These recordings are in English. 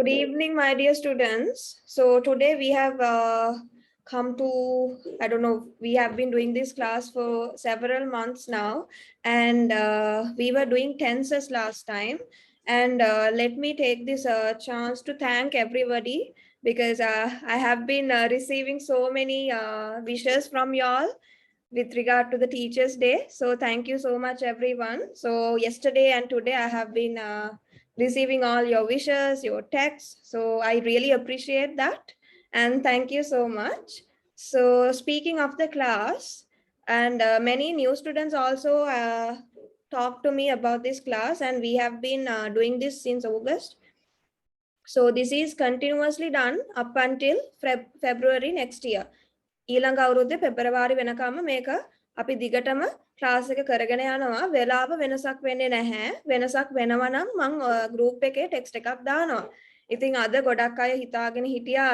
Good evening, my dear students. So today we have come to, I don't know, we have been doing this class for several months now, and we were doing tenses last time. And let me take this chance to thank everybody because I have been receiving so many wishes from y'all with regard to the Teachers' Day. So thank you so much, everyone. So yesterday and today I have been receiving all your wishes, your texts. So I really appreciate that. And thank you so much. So speaking of the class, and many new students also talked to me about this class, and we have been doing this since August. So this is continuously done up until February next year. ඊළඟ අවුරුද්දේ පෙබරවාරි වෙනකම්ම මේක අපි දිගටම class එක කරගෙන යනවා. වෙලාව වෙනසක් වෙන්නේ නැහැ. වෙනසක් වෙනවා නම් මම group එකේ text එකක් දානවා. ඉතින් අද ගොඩක් අය හිතාගෙන හිටියා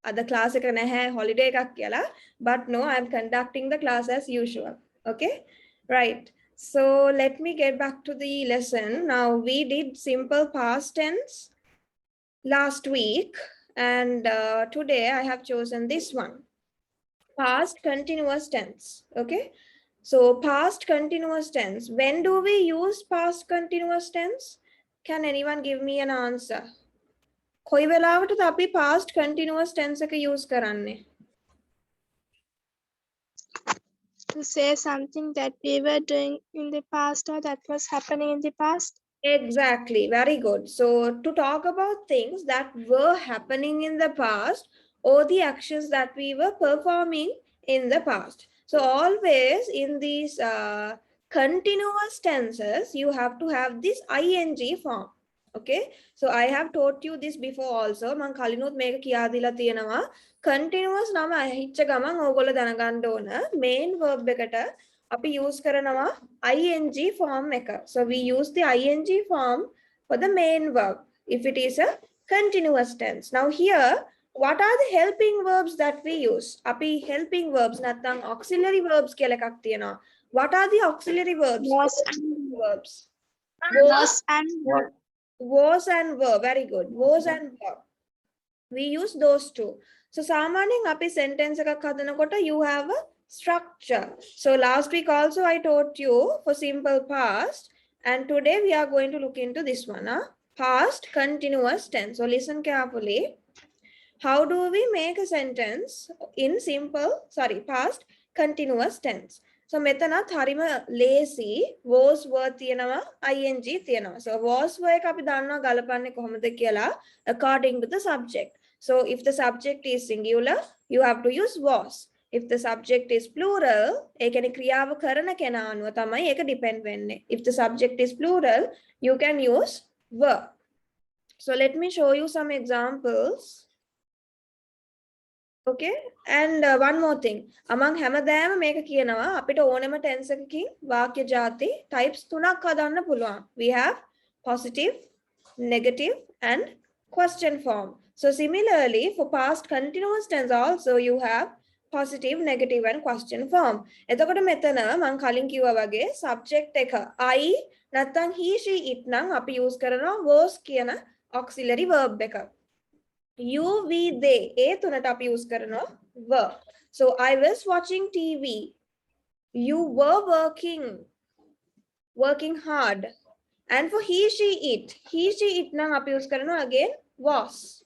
අද ක්ලාස් එක නැහැ holiday එකක් කියලා. But no, I am conducting the class as usual. Okay? Right. So let me get back to the lesson. Now we did simple past tense last week, and today I have chosen this one. Past continuous tense. Okay, so past continuous tense, when do we use past continuous tense? Can anyone give me an answer? කොයි වෙලාවටද අපි past continuous tense එක use කරන්නේ? To say something that we were doing in the past or that was happening in the past. Exactly, very good. So to talk about things that were happening in the past or the actions that we were performing in the past. So always in these continuous tenses, you have to have this ing form. Okay, so I have taught you this before also. මං කලිනුත් මේක කියා දීලා තියෙනවා. Continuous නම හිච්ච ගමන් ඕගොල්ලෝ දැනගන්න ඕන main verb එකට අපි use කරනවා ing form එක. So we use the ing form for the main verb if it is a continuous tense. Now here, what are the helping verbs that we use? අපි helping verbs නැත්නම් auxiliary verbs කියලා එකක් තියෙනවා. What are the auxiliary verbs? Was and verbs. was and Was and were. Very good. Was and were. We use those two. So සාමාන්‍යයෙන් අපි sentence එකක් හදනකොට you have a structure. So last week also I taught you for simple past, and today we are going to look into this one, past continuous tense. So listen carefully. How do we make a sentence in past continuous tense? So මෙතනත් හරිම lazy was were තියෙනවා ing තියෙනවා. So was were එක අපි දන්නවා ගලපන්නේ කොහොමද කියලා according to the subject. So if the subject is singular, you have to use was. If the subject is plural, ඒ කියන්නේ ක්‍රියාව කරන කෙනා අනුව තමයි ඒක depend වෙන්නේ. If the subject is plural, you can use were. So let me show you some examples. Okay, and one more thing. Among හැමදාම මේක කියනවා අපිට ඕනෙම tense එකකින් වාක්‍ය ಜಾති types තුනක් හදන්න පුළුවන්. We have positive, negative and question form. So similarly for past continuous tense also you have positive, negative and question form. එතකොට මෙතන මම කලින් කිව්වා වගේ subject එක I නැත්නම් he she it නම් අපි use කරනවා was කියන auxiliary verb එක. You, we, they. ඒ තුනට අපි use කරනවා were. So I was watching TV. You were working hard. And for he, she, it නම් අපි use කරනවා again was.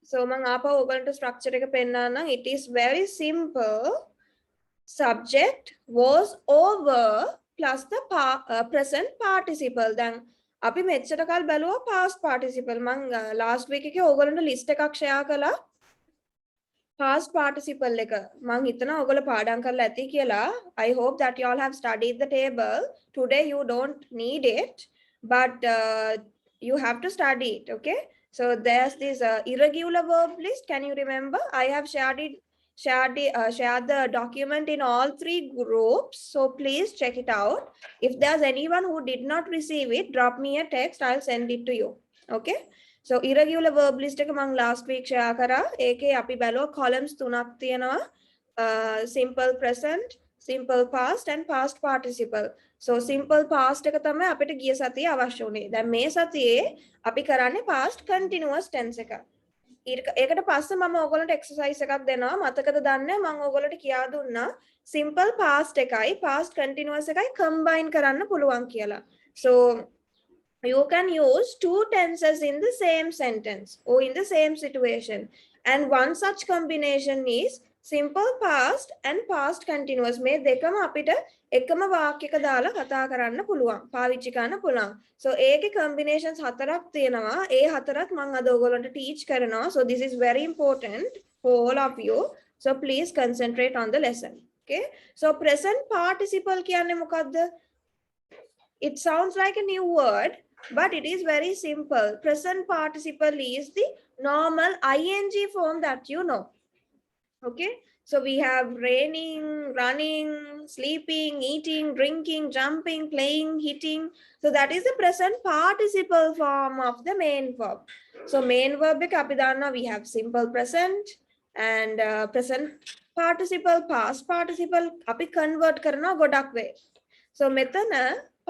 So මම ආපහු ඔයගලන්ට structure එක පෙන්නන්නම්. It is very simple. Subject was over plus the present participle. Then අපි මෙච්චර කල් බැලුවා past participle. මම last week එකේ ඕගොල්ලන්ට list එකක් share කළා past participle එක. මම හිතනවා ඕගොල්ලෝ පාඩම් කරලා ඇති කියලා. I hope that you all have studied the table. Today you don't need it, but you have to study it. Okay, so there's this irregular verb list. Can you remember? I have shared the document in all 3 groups, so please check it out. If there's anyone who did not receive it, drop me a text, I'll send it to you. Okay, so irregular verb list එක මම last week share කරා. ඒකේ අපි බැලුවා columns 3ක් තියෙනවා. Simple present, simple past and past participle. so simple past එක තමයි අපිට ගිය සතියේ අවශ්‍ය වුණේ. දැන් මේ සතියේ අපි කරන්නේ past continuous tense එක. ඒකට පස්සේ මම ඔයගොල්ලන්ට exercise එකක් දෙනවා. මතකද දන්නේ මම ඔයගොල්ලන්ට කියා දුන්නා simple past එකයි past continuous එකයි combine කරන්න පුළුවන් කියලා. So you can use two tenses in the same sentence or in the same situation, and one such combination is simple past and past continuous. මේ දෙකම අපිට එකම වාක්‍යයක දාලා කතා කරන්න පුළුවන්, පාවිච්චි කරන්න පුළුවන්. So ඒකේ combinations හතරක් තියෙනවා. ඒ හතරත් මම අද ඔයගොල්ලන්ට teach කරනවා. So this is very important for all of you. So please concentrate on the lesson. Okay? So present participle කියන්නේ මොකද්ද? It sounds like a new word, but it is very simple. Present participle is the normal ing form that you know. Okay, so we have raining, running, sleeping, eating, drinking, jumping, playing, hitting. So that is the present participle form of the main verb. So main verb එක අපි දන්නවා we have simple present and present participle, past participle අපි convert කරනවා ගොඩක් වේ. So මෙතන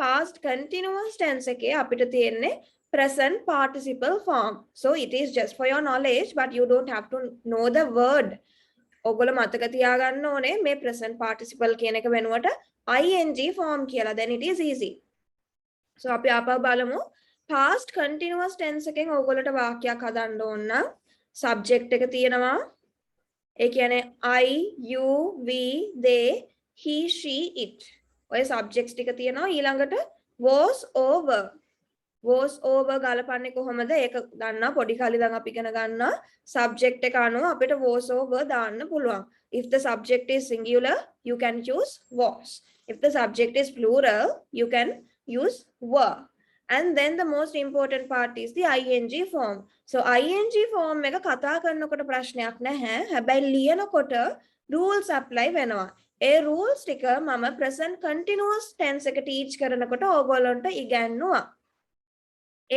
past continuous tense එකේ අපිට තියෙන්නේ present participle form. So it is just for your knowledge, but you don't have to know the word. ඔයගොල්ලෝ මතක තියාගන්න ඕනේ මේ present participle කියන එක වෙනුවට ing form කියලා. Then it is easy. So අපි ආපහු බලමු. past continuous tense එකෙන් ඔයගොල්ලන්ට වාක්‍යයක් හදන්න ඕන නම් subject එක තියෙනවා. ඒ කියන්නේ I, you, we, they, he, she, it. ඔය subjects ටික තියෙනවා. ඊළඟට was over. was over ගලපන්නේ කොහොමද? ඒක දන්නා පොඩි කාලේ ඉඳන් අපි ඉගෙන ගන්නවා. subject එක අනුව අපිට was over දාන්න පුළුවන්. If the subject is singular, you can choose was. If the subject is plural, you can use were. And then the most important part is the ing form. So ing form එක කතා කරනකොට ප්‍රශ්නයක් නැහැ. හැබැයි ලියනකොට rules apply වෙනවා. ඒ rules ටික මම present continuous tense එක teach කරනකොට ඕගොල්ලන්ට ඉගැන්නුවා.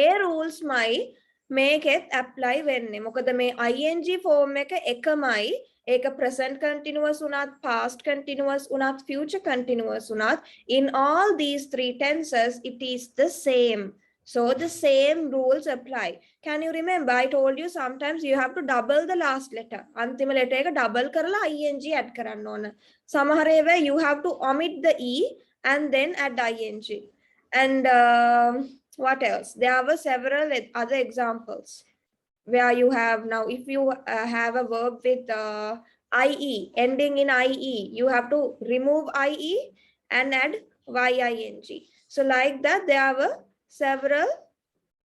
ඒ rules මයි මේකෙත් apply වෙන්නේ. මොකද මේ ing form එක එකමයි. ඒක present continuous උනත්, past continuous උනත්, future continuous උනත්, in all these three tenses it is the same. So the same rules apply. Can you remember I told you sometimes you have to double the last letter. අන්තිම letter එක double කරලා ing add කරන්න ඕන. සමහර ඒවා you have to omit the e and then add ing. And what else? There were several other examples where you have now, if you have a verb with ie, ending in ie, you have to remove ie and add ying. So like that, there were several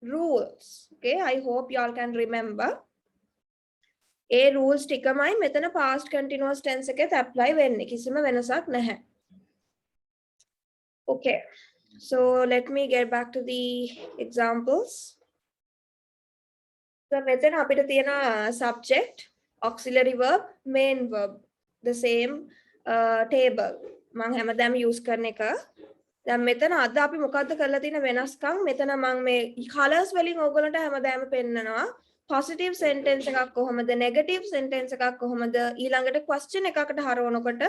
rules. Okay, I hope you all can remember. A rules ටිකමයි මෙතන past continuous tense එකෙත් apply වෙන්නේ. කිසිම වෙනසක් නැහැ. Okay, so let me get back to the examples. So මෙතන අපිට තියෙන subject, auxiliary verb, main verb, the same table. මම හැමදාම use කරන එක. දැන් මෙතන අද අපි මොකද්ද කරලා තියෙන වෙනස්කම්? මෙතන මම මේ colors වලින් ඕගොල්ලන්ට හැමදාම පෙන්නනවා. positive sentence එකක් කොහොමද, negative sentence එකක් කොහොමද, ඊළඟට question එකකට හරවනකොට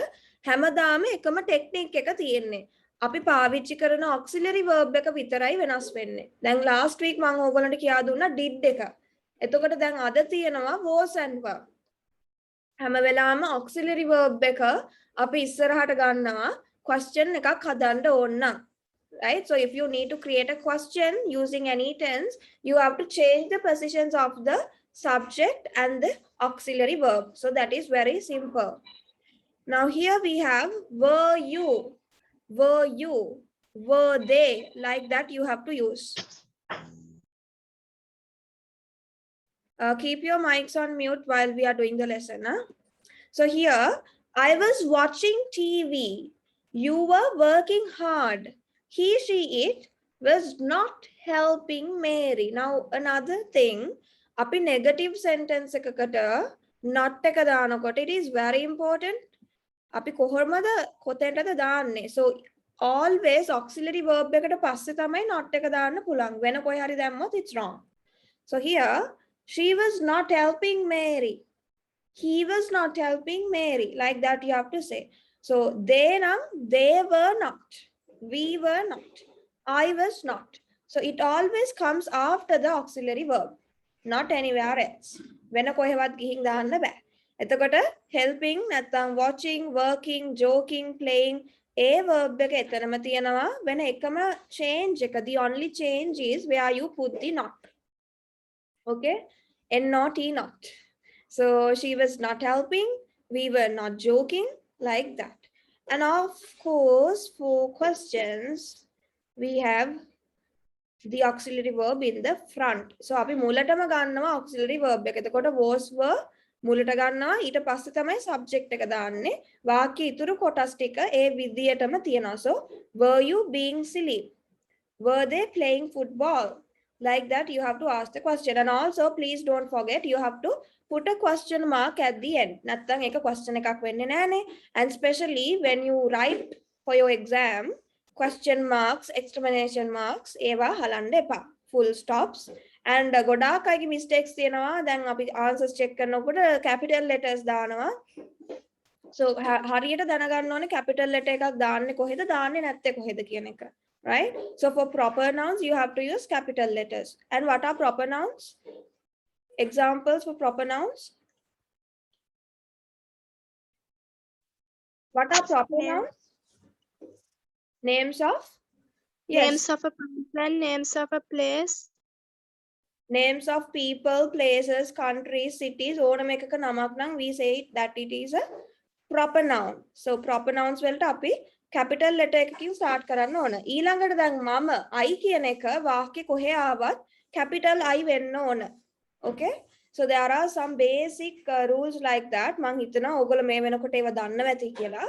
හැමදාම එකම technique එක තියෙන්නේ. අපි පාවිච්චි කරන auxiliary verb එක විතරයි වෙනස් වෙන්නේ. දැන් last week මම ඕගොල්ලන්ට කියා දුන්නා did එක. එතකොට දැන් අද තියෙනවා was and were. හැම වෙලාවෙම auxiliary verb එක අපි ඉස්සරහට ගන්නවා question එකක් හදන්න ඕන නම්. Right? So if you need to create a question using any tense, you have to change the positions of the subject and the auxiliary verb. So that is very simple. Now here we have were you, were they, like that you have to use. Keep your mics on mute while we are doing the lesson. Huh? So here, I was watching TV. You were working hard. He, she, it was not helping Mary. Now another thing, api negative sentence ekakata not එක දානකොට it is very important. අපි කොහොමද කොතෙන්ටද දාන්නේ? So always auxiliary verb එකට පස්සේ තමයි not එක දාන්න පුළුවන්. වෙන කොහේ හරි දැම්මොත් it's wrong. So here, she was not helping Mary. He was not helping Mary. Like that you have to say. So they were not. We were not. I was not. So it always comes after the auxiliary verb, not anywhere else. වෙන කොහෙවත් ගිහින් දාන්න බෑ. එතකොට helping නැත්නම් watching, working, joking, playing ඒ verb එක එතනම තියෙනවා. වෙන එකම change එක. The only change is where you put the not. Okay? N-not, E-not. So she was not helping. We were not joking, like that. And of course, for questions, we have the auxiliary verb in the front. So අපි මුලටම ගන්නවා auxiliary verb එක. එතකොට was were මුලට ගන්නවා ඊට පස්සේ තමයි subject එක දාන්නේ. වාක්‍ය ඉතුරු කොටස් ටික ඒ විදියටම තියෙනවා. So were you being silly? Were they playing football? Like that you have to ask the question. And also please don't forget you have to put a question mark at the end. නැත්තම් ඒක question එකක් වෙන්නේ නැහනේ. And especially when you write for your exam, question marks, exclamation marks, ඒවා හලන්න එපා. Full stops. And ගොඩාක් අයගේ mistakes තියෙනවා. දැන් අපි answers check කරනකොට capital letters දානවා. So හරියට දැනගන්න ඕනේ capital letter එකක් දාන්නේ කොහෙද දාන්නේ නැත්තේ කොහෙද කියන එක. Right? So for proper nouns, you have to use capital letters. And what are proper nouns? Examples for proper nouns? What are proper nouns? Names of? Yes. Names of a person, names of a place. Names of people, places, countries, cities. ඕනම එකක නමක් නම් we say that it is a proper noun. So proper nouns වලට අපි capital letter එකකින් start කරන්න ඕන. ඊළඟට දැන් මම I කියන එක වාක්‍ය කොහේ ආවත් capital I වෙන්න ඕන. Okay? So there are some basic rules like that. මං හිතනවා ඔයගොල්ලෝ මේ වෙනකොට ඒවා දන්නවා ඇති කියලා.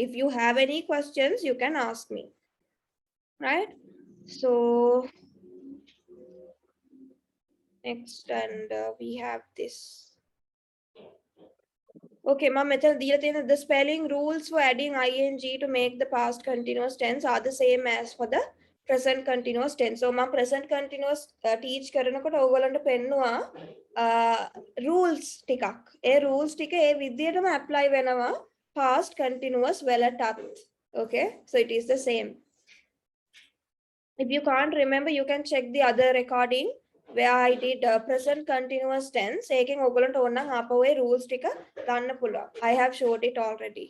If you have any questions, you can ask me. Right? So next, and we have this. Okay, ma'am, the spelling rules for adding ing to make the past continuous tense are the same as for the present continuous tense. So, ma'am, present continuous teach කරනකොට ඔයගොල්ලන්ට පෙන්නවා rules ටිකක්. ඒ rules ටික ඒ විදිහටම apply වෙනවා past continuous වලටත්. Okay? So it is the same. If you can't remember, you can check the other recording where I did present continuous tense. ඒකෙන් ඔයගොල්ලන්ට ඕන නම් ආපහු ඒ rules ටික ගන්න පුළුවන්. I have showed it already.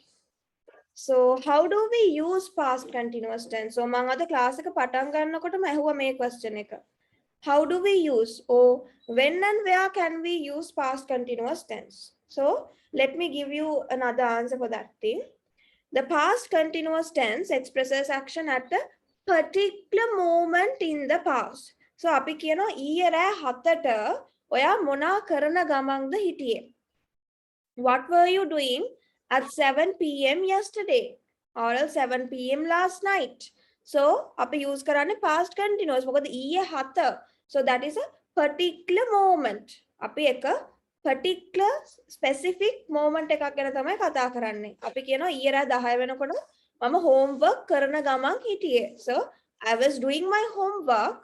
So how do we use past continuous tense? So මම අද class එක පටන් ගන්නකොටම ඇහුවා මේ question එක. How do we use, or when and where can we use past continuous tense? So let me give you another answer for that thing. The past continuous tense expresses action at a particular moment in the past. So අපි කියනවා ඊයේ රෑ 7ට ඔයා මොනා කරන ගමන්ද හිටියේ? What were you doing at 7 p.m. yesterday? Or 7 p.m. last night? So අපි use කරන්නේ past continuous. මොකද ඊයේ 7. So that is a particular moment. අපි එක particular specific moment එකක් ගැන තමයි කතා කරන්නේ. අපි කියනවා ඊයේ රෑ 10 වෙනකොට මම homework කරන ගමන් හිටියේ. So I was doing my homework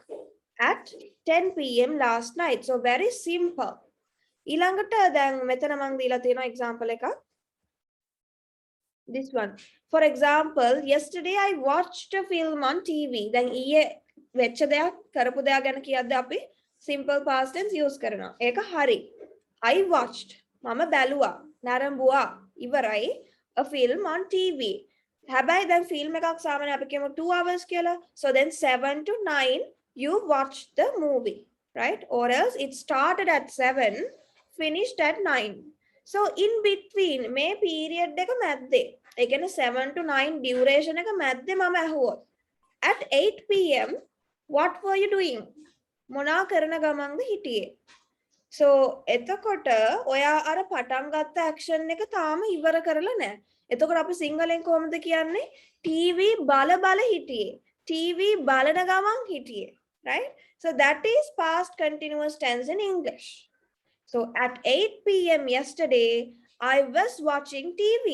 at 10 p.m. last night. So very simple. ඊළඟට දැන් මෙතන මම දීලා තියෙනවා example එකක්. This one. For example, yesterday I watched a film on TV. දැන් ඊයේ වෙච්ච දෙයක් කරපු දෙයක් ගැන කියද්දී අපි simple past tense use කරනවා. ඒක හරි. I watched. මම බැලුවා. නරඹුවා. ඉවරයි. A film on TV. හැබැයි දැන් film එකක් සාමාන්‍ය අපි කියමු 2 hours කියලා. So then 7 to 9 you watched the movie, right? Or else it started at 7, finished at 9. So in between may period එක මැද්දේ. ඒ කියන්නේ 7 to 9 duration එක මැද්දේ මම ඇහුවොත්. At 8 p.m. what were you doing? මොනා කරන ගමන්ද හිටියේ? So එතකොට ඔයා අර පටන් ගත්ත action එක තාම ඉවර කරලා නැහැ. එතකොට අපි සිංහලෙන් කොහොමද කියන්නේ? TV බල බල හිටියේ. TV බලන ගමන් හිටියේ. Right? So that is past continuous tense in English. So at 8 p.m. yesterday, I was watching TV.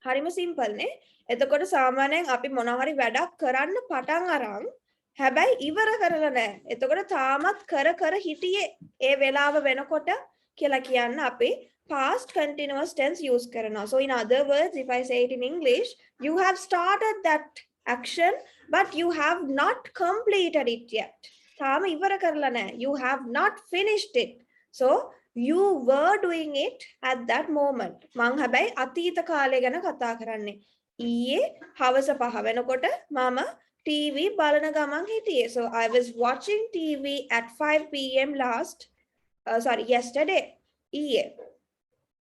හරිම simple නේ. එතකොට සාමාන්‍යයෙන් අපි මොනවා හරි වැඩක් කරන්න පටන් අරන් හැබැයි ඉවර කරලා නැහැ. එතකොට තාමත් කර හිටියේ ඒ වෙලාව වෙනකොට කියලා කියන්න අපි past continuous tense use කරනවා. So in other words, if I say it in English, you have started that action, but you have not completed it yet. තාම ඉවර කරලා නැහැ. You have not finished it. So you were doing it at that moment. මං හැබැයි අතීත කාලය ගැන කතා කරන්නේ. ඊයේ හවස 5 වෙනකොට මම TV බලන ගමන් හිටියේ. So I was watching TV at 5 p.m. yesterday. ඊයේ.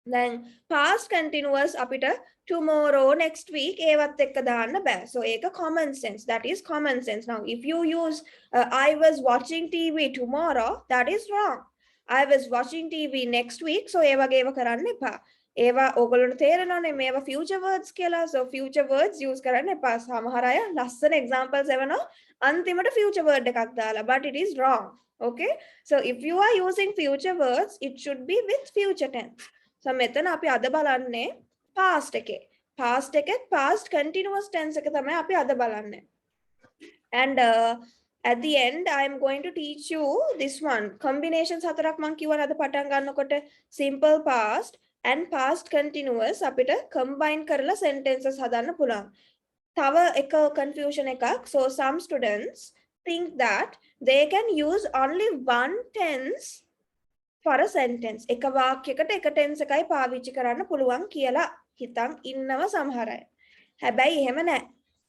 Then past continuous අපිට tomorrow, next week ඒවත් එක්ක දාන්න බෑ. So ඒක common sense. That is common sense. Now if you use I was watching TV tomorrow, that is wrong. I was watching TV next week. So ඒ වගේ ඒවා කරන්න එපා. ඒවා ඔයගොල්ලන්ට තේරෙනවනේ මේවා future words කියලා. So future words use කරන්න එපා. සමහර අය ලස්සන examples එවනවා අන්තිමට future word එකක් දාලා. But it is wrong. Okay? So if you are using future words, it should be with future tense. So මෙතන අපි අද බලන්නේ past එකේ. Past එකේ past continuous tense එක තමයි අපි අද බලන්නේ. And at the end I am going to teach you this one. Combinations හතරක් මම කිව්වා අද පටන් ගන්නකොට simple past and past continuous අපිට combine කරලා sentences හදන්න පුළුවන්. තව එක confusion එකක්. So some students think that they can use only one tense for a sentence. එක වාක්‍යයකට එක tense එකයි පාවිච්චි කරන්න පුළුවන් කියලා හිතන් ඉන්නවා සමහර අය. හැබැයි එහෙම නැහැ.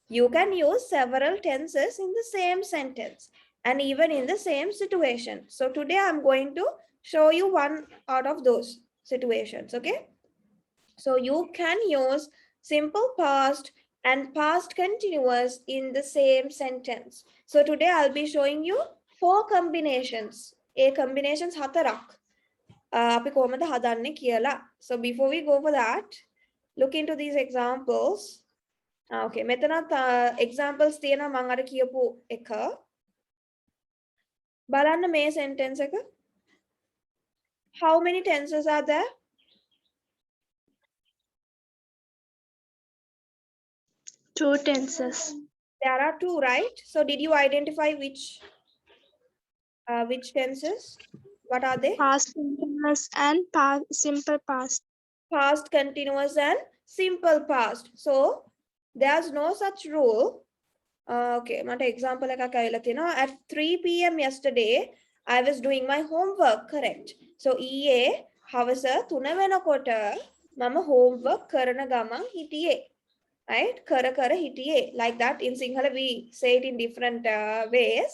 You can use several tenses in the same sentence and even in the same situation. So today I'm going to show you one out of those situations, okay? So you can use simple past and past continuous in the same sentence. So today I'll be showing you 4 combinations. A combinations හතරක්. අපි කොහොමද හදන්නේ කියලා. So before we go for that, look into these examples. Okay, මෙතනත් examples තියෙනවා මම අර කියපු එක. බලන්න මේ sentence එක. How many tenses are there? Two tenses. There are 2, right? So did you identify which tenses? What are they? Past continuous and simple past. Past continuous and simple past. So there's no such rule. Okay, මට example එකක් ඇවිල්ලා තියෙනවා. At 3 p.m. yesterday, I was doing my homework. Correct. So ඊයේ හවස 3 වෙනකොට මම homework කරන ගමන් හිටියේ. Right? කර හිටියේ. Like that in Sinhala we say it in different ways,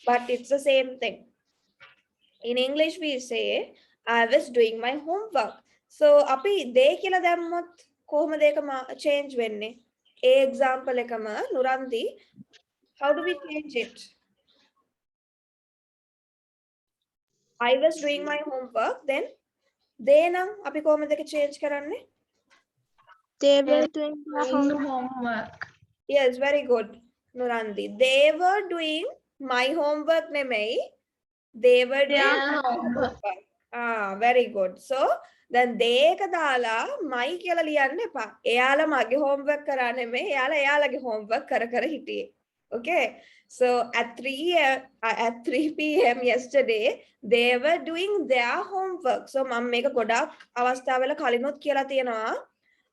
but it's the same thing. In English we say I was doing my homework. So අපි they කියලා දැම්මොත් කොහොමද ඒක change වෙන්නේ? A example එකම නුරන්දි, how do we change it? I was doing my homework, then they නම් අපි කොහොමද ඒක change කරන්නේ? They were doing their homework. Yes, very good, Nurandi. They were doing my homework නෙමෙයි. They were doing Their homework. Very good. So then they එක දාලා my කියලා ලියන්න එපා. එයාලා මගේ homework කරා නෙමෙයි. එයාලගේ homework කර හිටියේ. Okay. So at 3 p.m. yesterday, they were doing their homework. So මම මේක ගොඩක් අවස්ථාවල කලිනුත් කියලා තියෙනවා.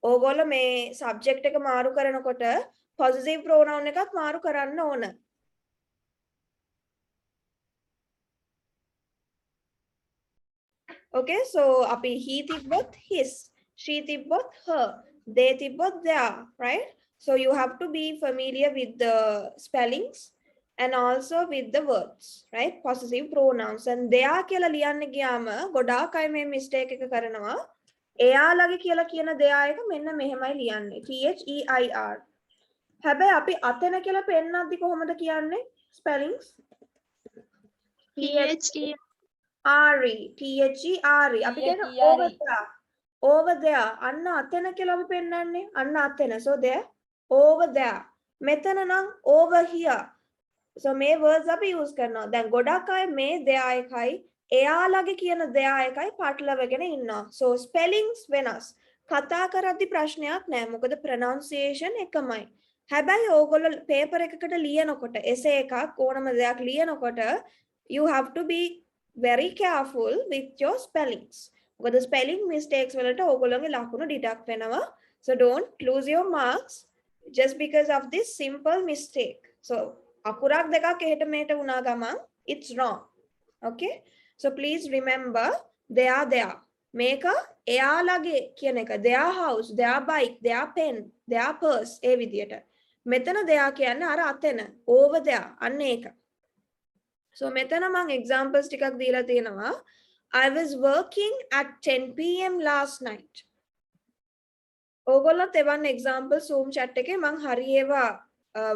ඕගොල්ලෝ මේ subject එක මාරු කරනකොට possessive pronoun එකත් මාරු කරන්න ඕන. Okay, so api he tibbot his, she tibbot her, they tibbot their, right? So you have to be familiar with the spellings and also with the words, right? Possessive pronouns. And their කියලා ලියන්න ගියාම ගොඩාක් අය මේ mistake එක කරනවා. එයාලගේ කියලා කියන their එක මෙන්න මෙහෙමයි ලියන්නේ. THEIR. හැබැයි අපි අතන කියලා පෙන්නද්දි කොහොමද කියන්නේ? Spellings? THERE. THERE. අපි කියන over there. අන්න අතන කියලා අපි පෙන්නන්නේ. අන්න අතන. So there, over there. මෙතන නම් over here. So මේ words අපි use කරනවා. දැන් ගොඩක් අය මේ there එකයි එයාලගේ කියන there එකයි පටලවගෙන ඉන්නවා. So spellings වෙනස්. කතා කරද්දි ප්‍රශ්නයක් නෑ. මොකද pronunciation එකමයි. හැබැයි ඕගොල්ලෝ paper එකකට ලියනකොට essay එකක් ඕනම දෙයක් ලියනකොට you have to be very careful with your spellings. Because the spelling mistakes වලට ඕගොල්ලෝගේ ලකුණු deduct වෙනවා. So don't lose your marks just because of this simple mistake. So akurak dekak eheta meheta una gaman, it's wrong. Okay, so please remember they are there. Meka eyalage කියන එක their house, their bike, their pen, their purse ඒ විදියට. මෙතන දෙයා කියන්නේ අර අතන over there අන්න ඒක. So මෙතන මම examples ටිකක් දීලා තියෙනවා. I was working at 10 p.m. last night. ඕගොල්ලොත් එවන්න example zoom chat එකේ මම හරි ඒවා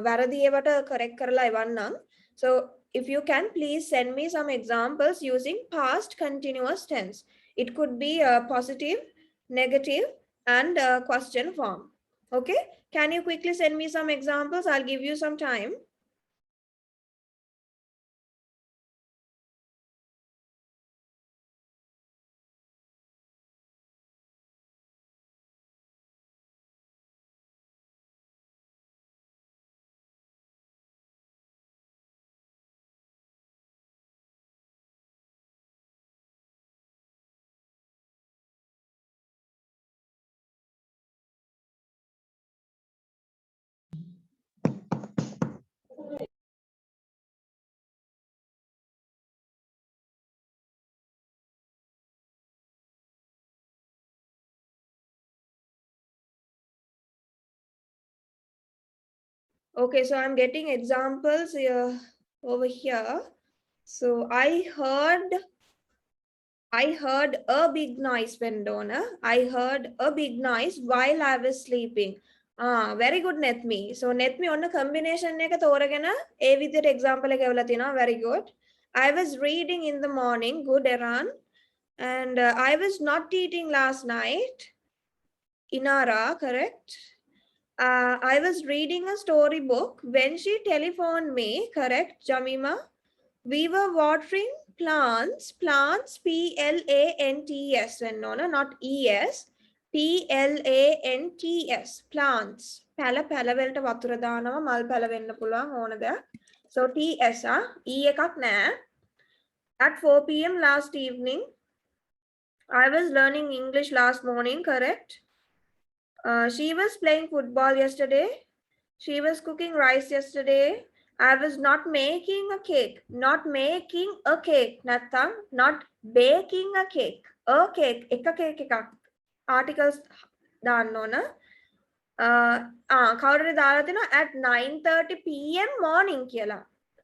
වැරදි ඒවට correct කරලා එවන්නම්. So if you can please send me some examples using past continuous tense. It could be positive, negative and question form. Okay, can you quickly send me some examples? I'll give you some time. Okay, so I'm getting examples over here. So I heard a big noise, Vendona. I heard a big noise while I was sleeping. Ah, very good, Netmi. So Netmi on a combination එක තෝරගෙන ඒ විදිහට example එක එවලා තිනවා. Very good. I was reading in the morning. Good, Eran. And I was not eating last night. Inara, correct. I was reading a storybook when she telephoned me, correct, Jamima? We were watering plants, Plants, no, not ES, Plants, plants. Pala velta vatura දානවා මල් පැල වෙන්න පුළුවන් ඕන දෙයක්. So TS E එකක් නෑ. At 4 p.m. last evening, I was learning English last morning, correct? She was playing football yesterday. She was cooking rice yesterday. I was not making a cake. Not making a cake. Natham, not baking a cake. A cake. Eka cake ekak. Articles දාන්න ඕන. කවුරුරි දාලා තිනවා at 9:30 p.m. morning කියලා.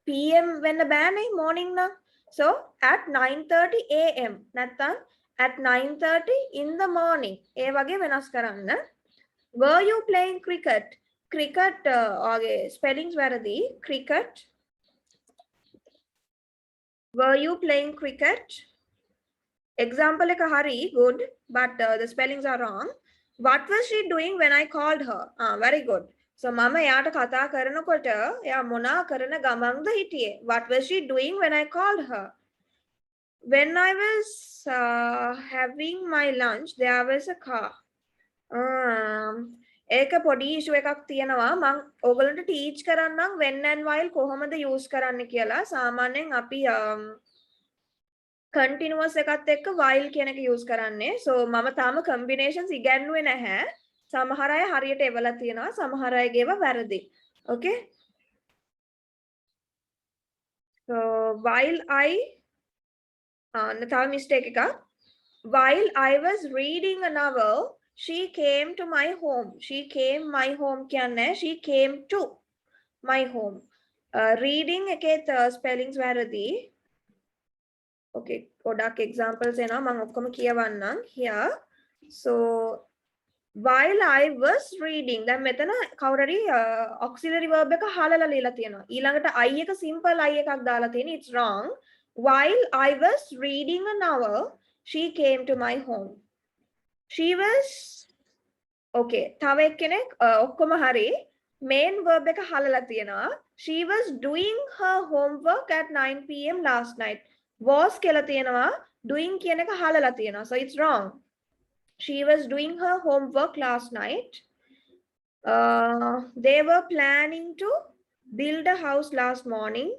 PM වෙන්න බෑනේ morning නම්. So at 9:30 a.m. නැත්නම් at 9:30 in the morning. ඒ වගේ වෙනස් කරන්න. Were you playing cricket? Cricket okay, spellings වැරදි. Cricket. Were you playing cricket? Example එක හරි good, but the spellings are wrong. What was she doing when I called her? Very good. So මම එයාට කතා කරනකොට එයා මොනා කරන ගමන්ද හිටියේ? What was she doing when I called her? When I was having my lunch, there was a car. ඒක පොඩි issue එකක් තියෙනවා. මම ඔයගලන්ට teach කරන්නම් when and while කොහොමද use කරන්න කියලා. සාමාන්‍යයෙන් අපි continuous එකත් එක්ක while කියන එක use කරන්නේ. So මම තාම combinations ඉගෙනුවේ නැහැ. සමහර අය හරියට එවලා තියෙනවා. සමහර අයගේව වැරදි. Okay? So while I තව mistake එකක්. While I was reading a novel, she came to my home. She came my home කියන්නේ she came to my home. Reading එකේ spellings වැරදි. Okay, ගොඩක් examples එනවා මම ඔක්කොම කියවන්නම් here. So while I was reading, දැන් මෙතන කවුරුරි auxiliary verb එක හලලා ලියලා තියෙනවා. ඊළඟට I එක simple I එකක් දාලා තියෙන. It's wrong. While I was reading a novel, she came to my home. She was okay. තව එක්කෙනෙක් ඔක්කොම හරි. Main verb එක හලලා තියෙනවා. She was doing her homework at 9 p.m. last night. Was කියලා තියෙනවා. Doing කියන එක හලලා තියෙනවා. So it's wrong. She was doing her homework last night. They were planning to build a house last morning.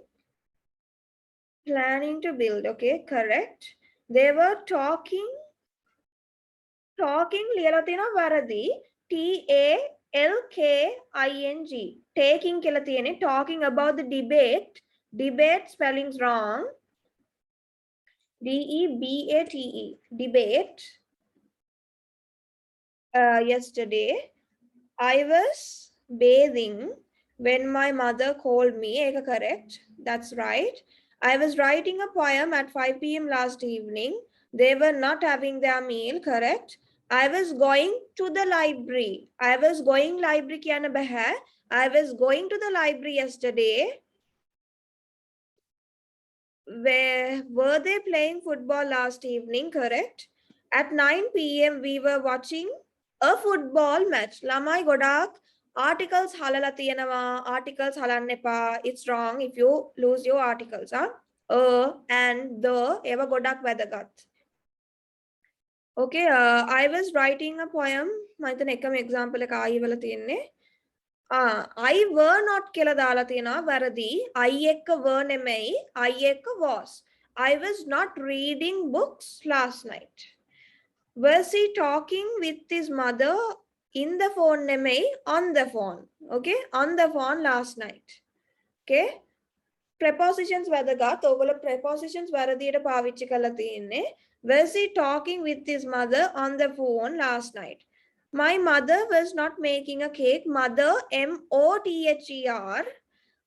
Planning to build. Okay, correct. They were talking ලියලා තියෙනවා වැරදි. LKING. Taking කියලා තියෙන්නේ. Talking about the debate. Debate spelling's wrong. DEBATE. Debate. Yesterday, I was bathing when my mother called me. Eka correct. That's right. I was writing a poem at 5 p.m. last evening. They were not having their meal. Correct. I was going to the library. I was going library කියන්න බෑ. I was going to the library yesterday. Were they playing football last evening? Correct. At 9 p.m. we were watching a football match. ළමයි ගොඩාක් articles හලලා තියෙනවා. Articles හලන්න එපා. It's wrong if you lose your articles. And the ඒවා ගොඩාක් වැදගත්. Okay, I was writing a poem. මම හිතන එකම example එක ආයි වල තියෙන්නේ. I were not කියලා දාලා තියෙනවා වැරදි. I එක were නෙමෙයි. I එක was. I was not reading books last night. Was he talking with his mother in the phone නෙමෙයි on the phone. Okay, on the phone last night. Okay. Prepositions වැදගත්. ඔයගොල්ලෝ prepositions වැරදියට පාවිච්චි කරලා තියෙන්නේ. Was he talking with his mother on the phone last night? My mother was not making a cake. Mother, MOTHER.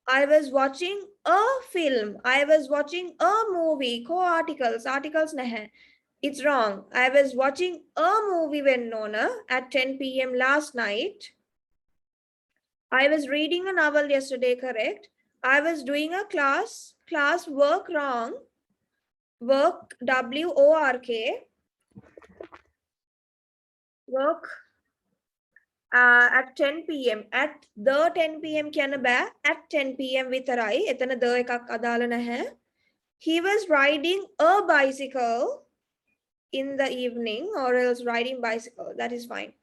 I was watching a film. I was watching a movie. Co-articles. Articles nahe. It's wrong. I was watching a movie when Nona at 10 p.m. last night. I was reading a novel yesterday. Correct. I was doing a class work wrong. Work, WORK. Work. At 10 p.m. At the 10 p.m. කියන්න බෑ. At 10 p.m. විතරයි. එතන the එකක් අදාළ නැහැ. He was riding a bicycle in the evening or else riding bicycle. That is fine.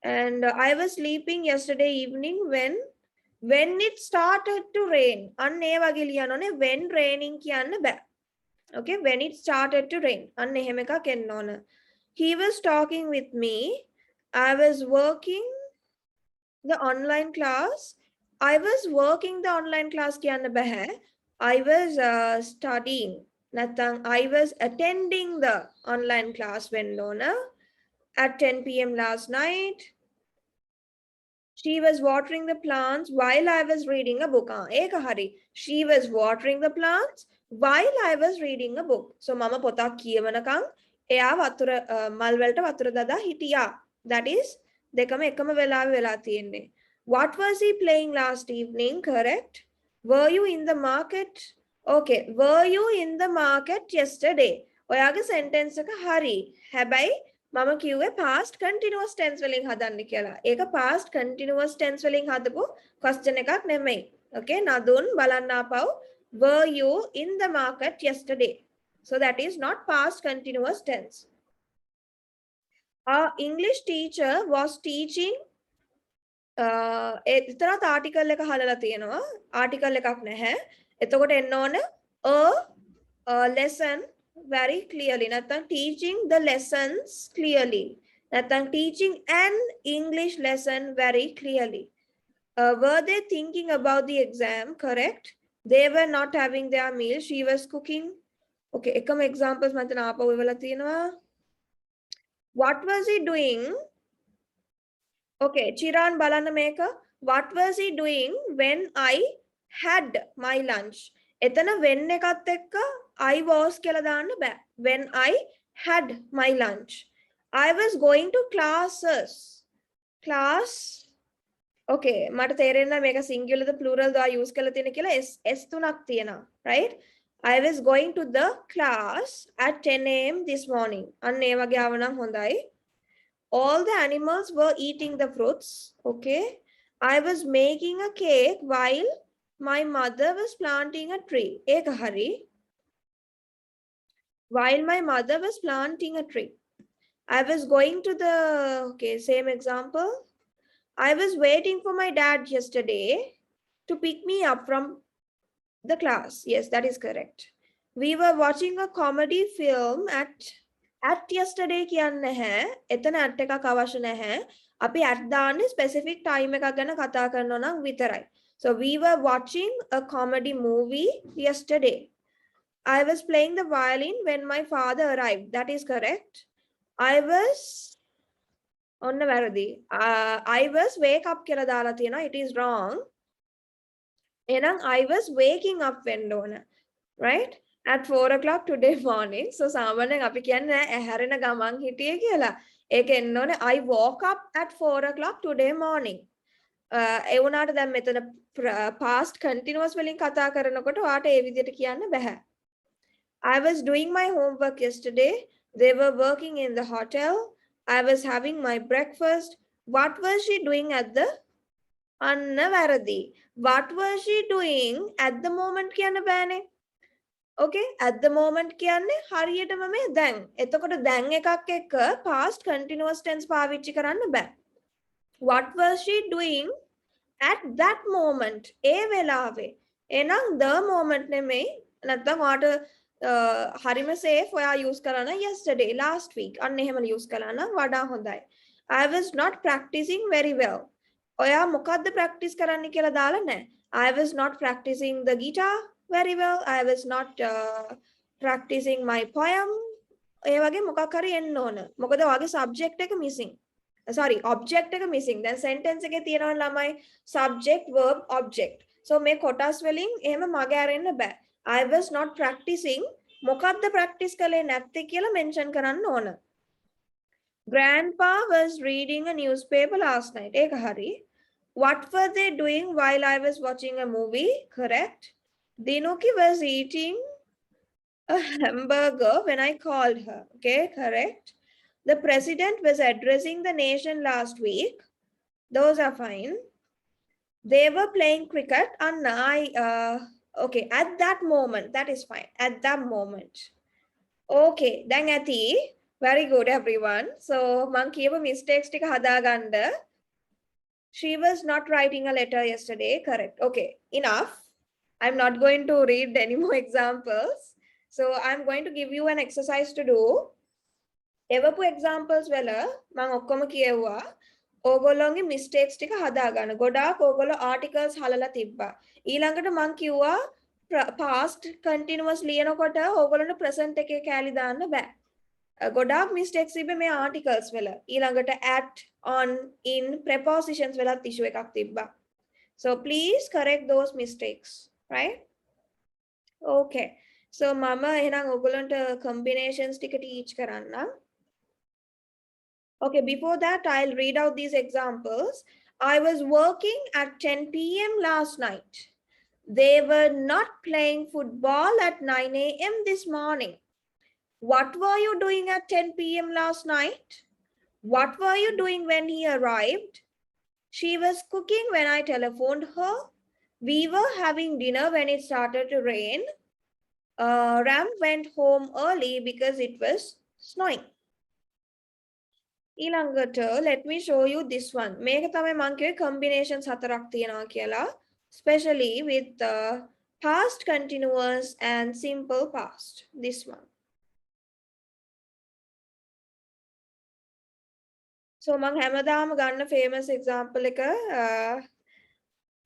And I was sleeping yesterday evening when it started to rain. අන්න ඒ වගේ ලියන්න ඕනේ. When raining කියන්න බෑ. Okay, when it started to rain. අන්න එහෙම එකක් එන්න ඕන. He was talking with me. I was working the online class. I was working the online class කියන්න බෑ. I was studying. නැත්නම් I was attending the online class when Nona at 10 p.m. last night. She was watering the plants while I was reading a book. ඒක හරි. She was watering the plants while I was reading a book. So mama පොතක් කියවනකම් එයා වතුර මල් වලට වතුර දදා හිටියා. That is දෙකම එකම වෙලාවෙ වෙලා තියෙන්නේ. What was he playing last evening? Correct. Were you in the market? Okay. Were you in the market yesterday? ඔයාගේ sentence එක හරි. හැබැයි මම කිව්වේ past continuous tense වලින් හදන්න කියලා. ඒක past continuous tense වලින් හදපු question එකක් නෙමෙයි. Okay. නදුන් බලන්න ආපහු. Were you in the market yesterday? So that is not past continuous tense. Our English teacher was teaching එතරම් article එක හලලා තියෙනවා. article එකක් නැහැ. එතකොට එන්න ඕන a lesson very clearly. නැත්නම් teaching the lessons clearly. නැත්නම් teaching an English lesson very clearly. Were they thinking about the exam? Correct. They were not having their meal. She was cooking. Okay, එකම examples මම තන ආපහු එවලා තියෙනවා. What was he doing? Okay, Chiran බලන්න මේක. What was he doing when I had my lunch? එතන when එකත් එක්ක I was කියලා දාන්න බෑ. When I had my lunch. I was going to classes. Class. Okay, මට තේරෙන්නේ මේක singular ද plural ද use කරලා තියෙන කියලා S තුනක් තියෙනවා, right? I was going to the class at 10 a.m. this morning. අන්න ඒ වගේ ආවනම් හොඳයි. All the animals were eating the fruits. Okay. I was making a cake while my mother was planting a tree. ඒක හරි. While my mother was planting a tree. I was going to the, okay, same example. I was waiting for my dad yesterday to pick me up from the class. Yes, that is correct. We were watching a comedy film at yesterday කියන්න නැහැ. එතන at එකක් අවශ්‍ය නැහැ. අපි at දාන්නේ specific time එකක් ගැන කතා කරනවා නම් විතරයි. So we were watching a comedy movie yesterday. I was playing the violin when my father arrived. That is correct. I was ඔන්න වැරදි. I was wake up කියලා දාලා තියෙනවා. It is wrong. එහෙනම් I was waking up වෙන්න ඕන. Right? At 4 o'clock today morning. So සාමාන්‍යයෙන් අපි කියන්නේ ඇහැරෙන ගමන් හිටියේ කියලා. ඒක එන්න ඕනේ I woke up at 4 o'clock today morning. ඒ වුණාට දැන් මෙතන past continuous වලින් කතා කරනකොට ඔයාට ඒ විදිහට කියන්න බෑ. I was doing my homework yesterday. They were working in the hotel. I was having my breakfast. What was she doing at the අන්න වැරදි. What was she doing at the moment කියන්න බෑනේ. Okay, at the moment කියන්නේ හරියටම මේ දැන්. එතකොට දැන් එකක් එක්ක past continuous tense පාවිච්චි කරන්න බෑ. What was she doing at that moment? ඒ වෙලාවේ. එහෙනම් the moment නෙමෙයි. නැත්නම් ඔයාට හරිම safe ඔයා use කරන yesterday, last week. අන්න එහෙම use කළා නම් වඩා හොඳයි. I was not practicing very well. ඔයා මොකද්ද practice කරන්න කියලා දාලා නැහැ. I was not practicing the guitar very well. I was not practicing my poem. ඒ වගේ මොකක් හරි එන්න ඕන. මොකද ඔයාගේ subject එක missing. Sorry, object එක missing. දැන් sentence එකේ තියෙනවා ළමයි subject verb object. So මේ කොටස් වලින් එහෙම මග ඇරෙන්න බෑ. I was not practicing. මොකද්ද practice කළේ නැත්තේ කියලා mention කරන්න ඕන. Grandpa was reading a newspaper last night. ඒක හරි. What were they doing while I was watching a movie? Correct. Dinuki was eating a hamburger when I called her. Okay, correct. The president was addressing the nation last week. Those are fine. They were playing cricket and okay, at that moment, that is fine. At that moment. Okay, දැන් ඇති. Very good, everyone. So, මං කියපු mistakes ටික හදාගන්න. She was not writing a letter yesterday. Correct. Okay, enough. I'm not going to read any more examples. So, I'm going to give you an exercise to do. එවපු examples වල මම ඔක්කොම කියවුවා. ඕගොල්ලෝගේ mistakes ටික හදාගන්න. ගොඩාක් ඕගොල්ලෝ articles හලලා තිබ්බා. ඊළඟට මම කිව්වා past continuous ලියනකොට ඕගොල්ලන්ට present එකේ කැලි දාන්න බෑ. ගොඩාක් mistakes තිබ්බේ මේ articles වල. ඊළඟට at, on, in, prepositions වලත් issue එකක් තිබ්බා. So please correct those mistakes, right? Okay. So මම එහෙනම් ඕගොල්ලන්ට combinations ටික teach කරන්නම්. Okay, before that, I'll read out these examples. I was working at 10 p.m. last night. They were not playing football at 9 a.m. this morning. What were you doing at 10 p.m. last night? What were you doing when he arrived? She was cooking when I telephoned her. We were having dinner when it started to rain. Ram went home early because it was snowing. ඊළඟට let me show you this one. මේක තමයි මම කිව්වේ combinations හතරක් තියෙනවා කියලා. Especially with past continuous and simple past. This one. So මම හැමදාම ගන්න famous example එක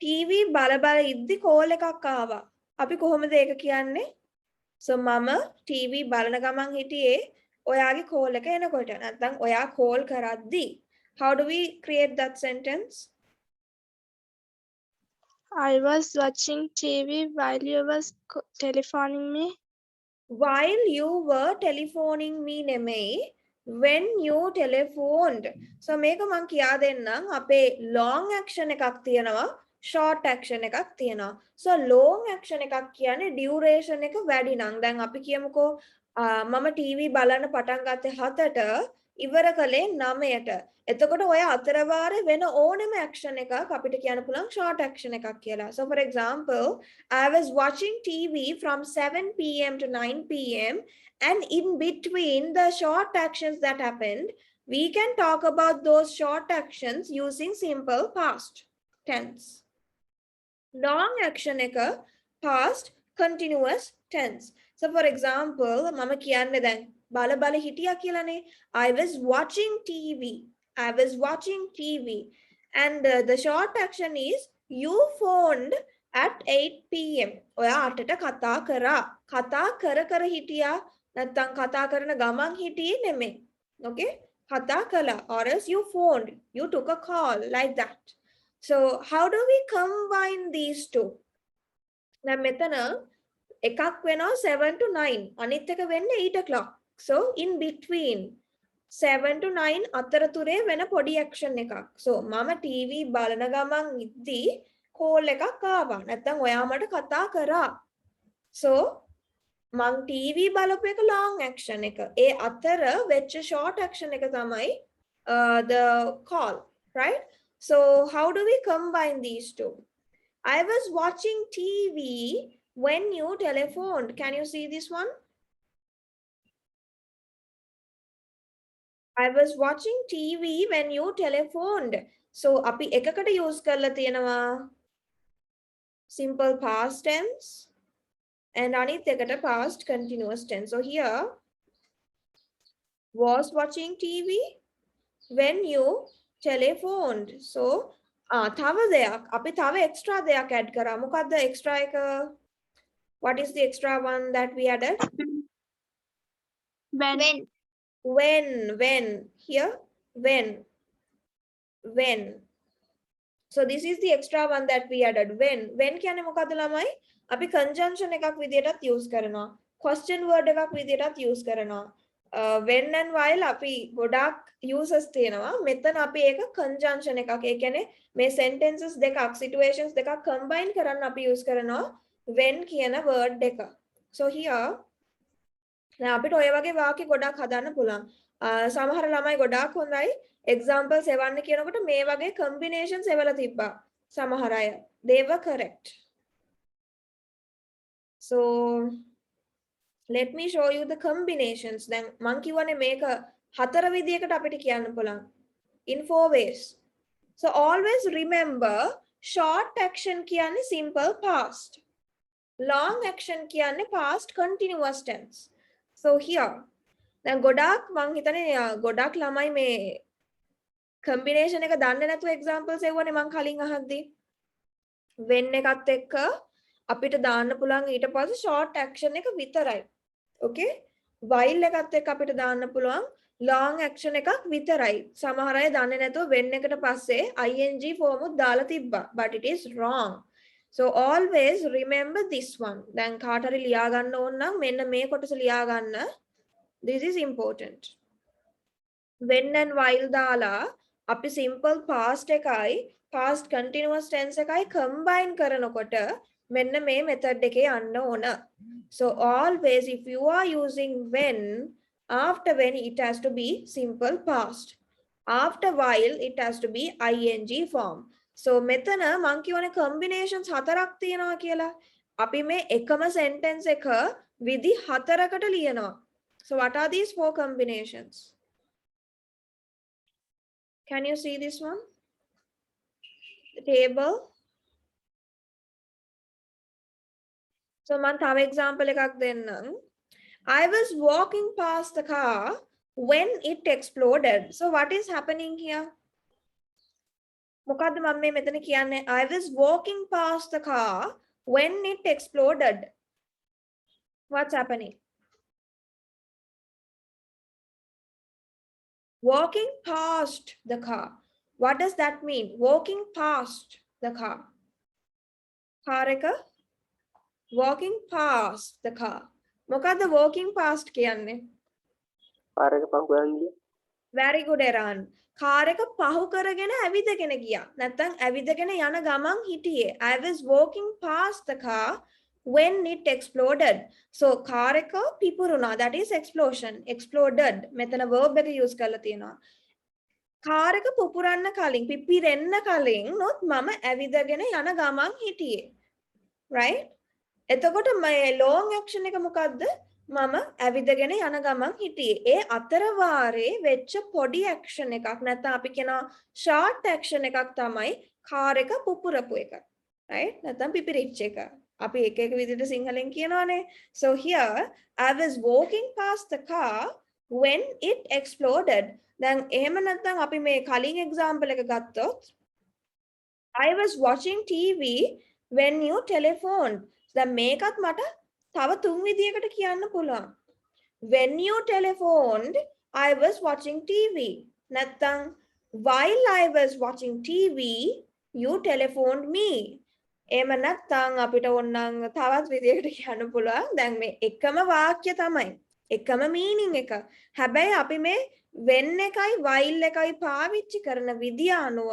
TV බල බල ඉද්දි call එකක් ආවා. අපි කොහොමද ඒක කියන්නේ? So මම TV බලන ගමන් හිටියේ ඔයාගේ call එක එනකොට. නැත්නම් ඔයා call කරද්දි. How do we create that sentence? I was watching TV while you was telephoning me. While you were telephoning me නෙමෙයි. When you telephoned. So මේක මම කියා දෙන්නම්. අපේ long action එකක් තියෙනවා. Short action එකක් තියෙනවා. So long action එකක් කියන්නේ duration එක වැඩි නම්. දැන් අපි කියමුකෝ මම TV බලන්න පටන් ගත්තේ 7ට ඉවර කළේ 9ට. එතකොට ඔය අතර වාරේ වෙන ඕනෙම action එකක් අපිට කියන්න පුළුවන් short action එකක් කියලා. So for example, I was watching TV from 7 p.m. to 9 p.m. and in between the short actions that happened, we can talk about those short actions using simple past tense. Long action එක past continuous tense. So for example, මම කියන්නේ දැන් බල බල හිටියා කියලානේ. I was watching TV. I was watching TV. And the short action is you phoned at 8 p.m. ඔයා 8ට කතා කරා. කතා කර හිටියා. නැත්නම් කතා කරන ගමන් හිටියේ නෙමෙයි. Okay? කතා කළා. Or else you phoned. You took a call like that. So how do we combine these two? දැන් මෙතන එකක් වෙනවා 7 to 9. අනිත් එක වෙන්නේ 8 o'clock. So in between 7 to 9 අතරතුරේ වෙන පොඩි action එකක්. So මම TV බලන ගමන් ඉද්දි call එකක් ආවා. නැත්නම් ඔයා මට කතා කරා. So මං TV බලපු එක long action එක. ඒ අතර වෙච්ච short action එක තමයි the call, right? So how do we combine these two? I was watching TV when you telephoned. Can you see this one? I was watching TV when you telephoned. So අපි එකකට use කරලා තියෙනවා simple past tense and අනිත් එකට past continuous tense. So here was watching TV when you telephoned. So තව දෙයක් අපි තව extra දෙයක් add කරා. මොකද්ද extra එක? What is the extra one that we added? When here when so this is the extra one that we added. When කියන්නේ මොකද්ද ළමයි? අපි conjunction එකක් විදියටත් use කරනවා, question word එකක් විදියටත් use කරනවා. When and while අපි ගොඩක් uses තියෙනවා. මෙතන අපි ඒක conjunction එකක්. ඒ කියන්නේ මේ sentences දෙකක්, situations දෙකක් combine කරන්න අපි use කරනවා when කියන word එක. So here දැන් අපිට ඔය වගේ වාක්‍ය ගොඩක් හදන්න පුළුවන්. සමහර ළමයි ගොඩාක් හොඳයි examples එවන්න කියනකොට මේ වගේ combinations එවලා තිබ්බා. සමහර අය they were correct. So let me show you the combinations. දැන් මං කියවනේ මේක හතර විදියකට අපිට කියන්න පුළුවන්. In 4 ways. So always remember short action කියන්නේ simple past. Long action කියන්නේ past continuous tense. So here දැන් ගොඩාක් මං හිතන්නේ ගොඩාක් ළමයි මේ combination එක දන්නේ නැතුව examples එවුවනේ මං කලින් අහද්දී. when එකත් එක්ක අපිට දාන්න පුළුවන් ඊට පස්සේ short action එක විතරයි. Okay? while එකත් එක්ක අපිට දාන්න පුළුවන් long action එකක් විතරයි. සමහර අය දන්නේ නැතුව when එකට පස්සේ ing form උත් දාලා තිබ්බා. But it is wrong. So always remember this one. දැන් කාට හරි ලියා ගන්න ඕන නම් මෙන්න මේ කොටස ලියා ගන්න. This is important. When and while දාලා අපි simple past එකයි past continuous tense එකයි combine කරනකොට මෙන්න මේ method එකේ යන්න ඕන. So always if you are using when, after when it has to be simple past. After while it has to be ing form. So මෙතන මං කියවනේ combinations හතරක් තියෙනවා කියලා. අපි මේ එකම sentence එක විදි හතරකට ලියනවා. So what are these 4 combinations? Can you see this one? The table. So man thawa example එකක් දෙන්නම්. I was walking past the car when it exploded. So what is happening here? මොකද්ද මම මේ මෙතන කියන්නේ? I was walking past the car when it exploded. What's happening? Walking past the car. What does that mean? Walking past the car. Car එක walking past the car. මොකද්ද walking past කියන්නේ? car එක පහු කරන් ගියා. Very good Eran. car එක පහු කරගෙන ඇවිදගෙන ගියා. නැත්නම් ඇවිදගෙන යන ගමන් හිටියේ. I was walking past the car when it exploded. So car එක පිපුරුණා. That is explosion. Exploded. මෙතන verb එක use කරලා තියෙනවා. car එක පුපුරන්න කලින් පිපිරෙන්න කලින් නොත් මම ඇවිදගෙන යන ගමන් හිටියේ. Right? එතකොට මේ long action එක මොකද්ද? මම ඇවිදගෙන යන ගමන් හිටියේ. ඒ අතර වාරේ වෙච්ච පොඩි action එකක් නැත්නම් අපි කියනවා short action එකක් තමයි car එක පුපුරපු එක. Right? නැත්නම් පිපිරිච්ච එක. අපි එක එක විදිහට සිංහලෙන් කියනවානේ. So here I was walking past the car when it exploded. දැන් එහෙම නැත්නම් අපි මේ කලින් example එක ගත්තොත් I was watching TV when you telephoned. දැන් මේකත් මට තව තුන් විදියකට කියන්න පුළුවන්. When you telephoned, I was watching TV. නැත්නම් while I was watching TV, you telephoned me. එහෙම නැත්නම් අපිට ඕනනම් තවත් විදියකට කියන්න පුළුවන්. දැන් මේ එකම වාක්‍ය තමයි. එකම meaning එක. හැබැයි අපි මේ when එකයි while එකයි පාවිච්චි කරන විදිය අනුව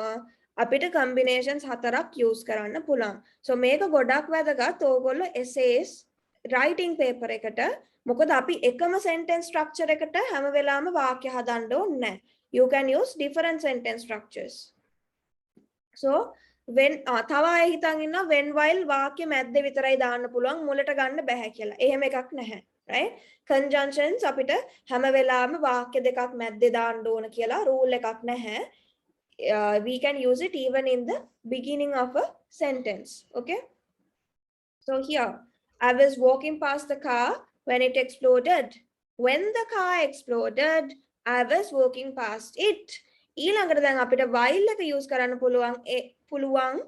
අපිට combinations හතරක් use කරන්න පුළුවන්. So මේක ගොඩක් වැදගත් ඕගොල්ලෝ essays writing paper එකට. මොකද අපි එකම sentence structure එකට හැම වෙලාවෙම වාක්‍ය හදන්න ඕනේ නැහැ. You can use different sentence structures. So when තව අය හිතන් ඉන්නවා when while වාක්‍ය මැද්දේ විතරයි දාන්න පුළුවන් මුලට ගන්න බෑ කියලා. එහෙම එකක් නැහැ. Right? Conjunctions අපිට හැම වෙලාවෙම වාක්‍ය දෙකක් මැද්දේ දාන්න ඕන කියලා rule එකක් නැහැ. We can use it even in the beginning of a sentence. Okay? So here, I was walking past the car when it exploded. When the car exploded, I was walking past it. ඊළඟට දැන් අපිට while එක use කරන්න පුළුවන්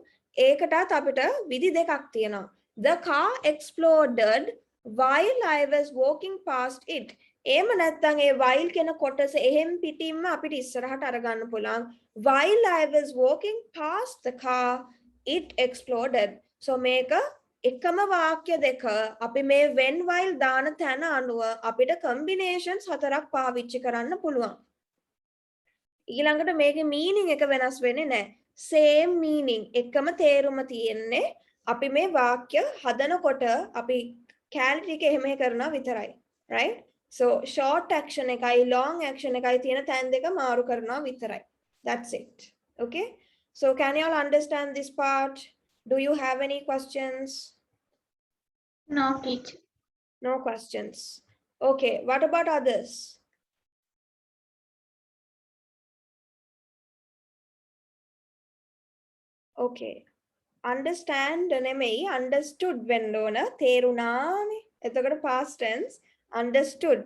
ඒකටත් අපිට විදි දෙකක් තියෙනවා. The car exploded while I was walking past it. එහෙම නැත්නම් ඒ while කියන කොටස එහෙම් පිටින්ම අපිට ඉස්සරහට අරගන්න පුළුවන්. While I was walking past the car, it exploded. So මේක එකම වාක්‍ය දෙක අපි මේ when while දාන තැන අනුව අපිට combinations හතරක් පාවිච්චි කරන්න පුළුවන්. ඊළඟට මේකේ meaning එක වෙනස් වෙන්නේ නැහැ. Same meaning එකම තේරුම තියෙන්නේ අපි මේ වාක්‍ය හදනකොට අපි clarity එක එහෙම කරනවා විතරයි. Right? So short action එකයි long action එකයි තියෙන තැන් දෙක මාරු කරනවා විතරයි. That's it. Okay? So can you all understand this part? Do you have any questions? No, teacher. No questions. Okay, what about others? Okay. Understand නෙමෙයි understood වෙන්න ඕන තේරුණානේ. එතකොට past tense understood.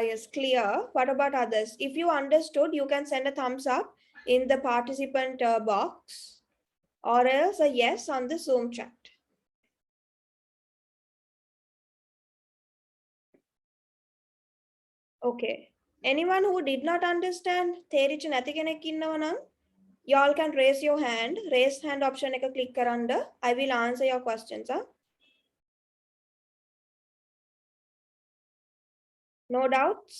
Yes, clear. What about others? If you understood, you can send a thumbs up in the participant box or else a yes on the Zoom chat. Okay. Anyone who did not understand, තේරිච්ච නැති කෙනෙක් ඉන්නව නම් y'all can raise your hand. Raise hand option එක click කරන්න. I will answer your questions. No doubts?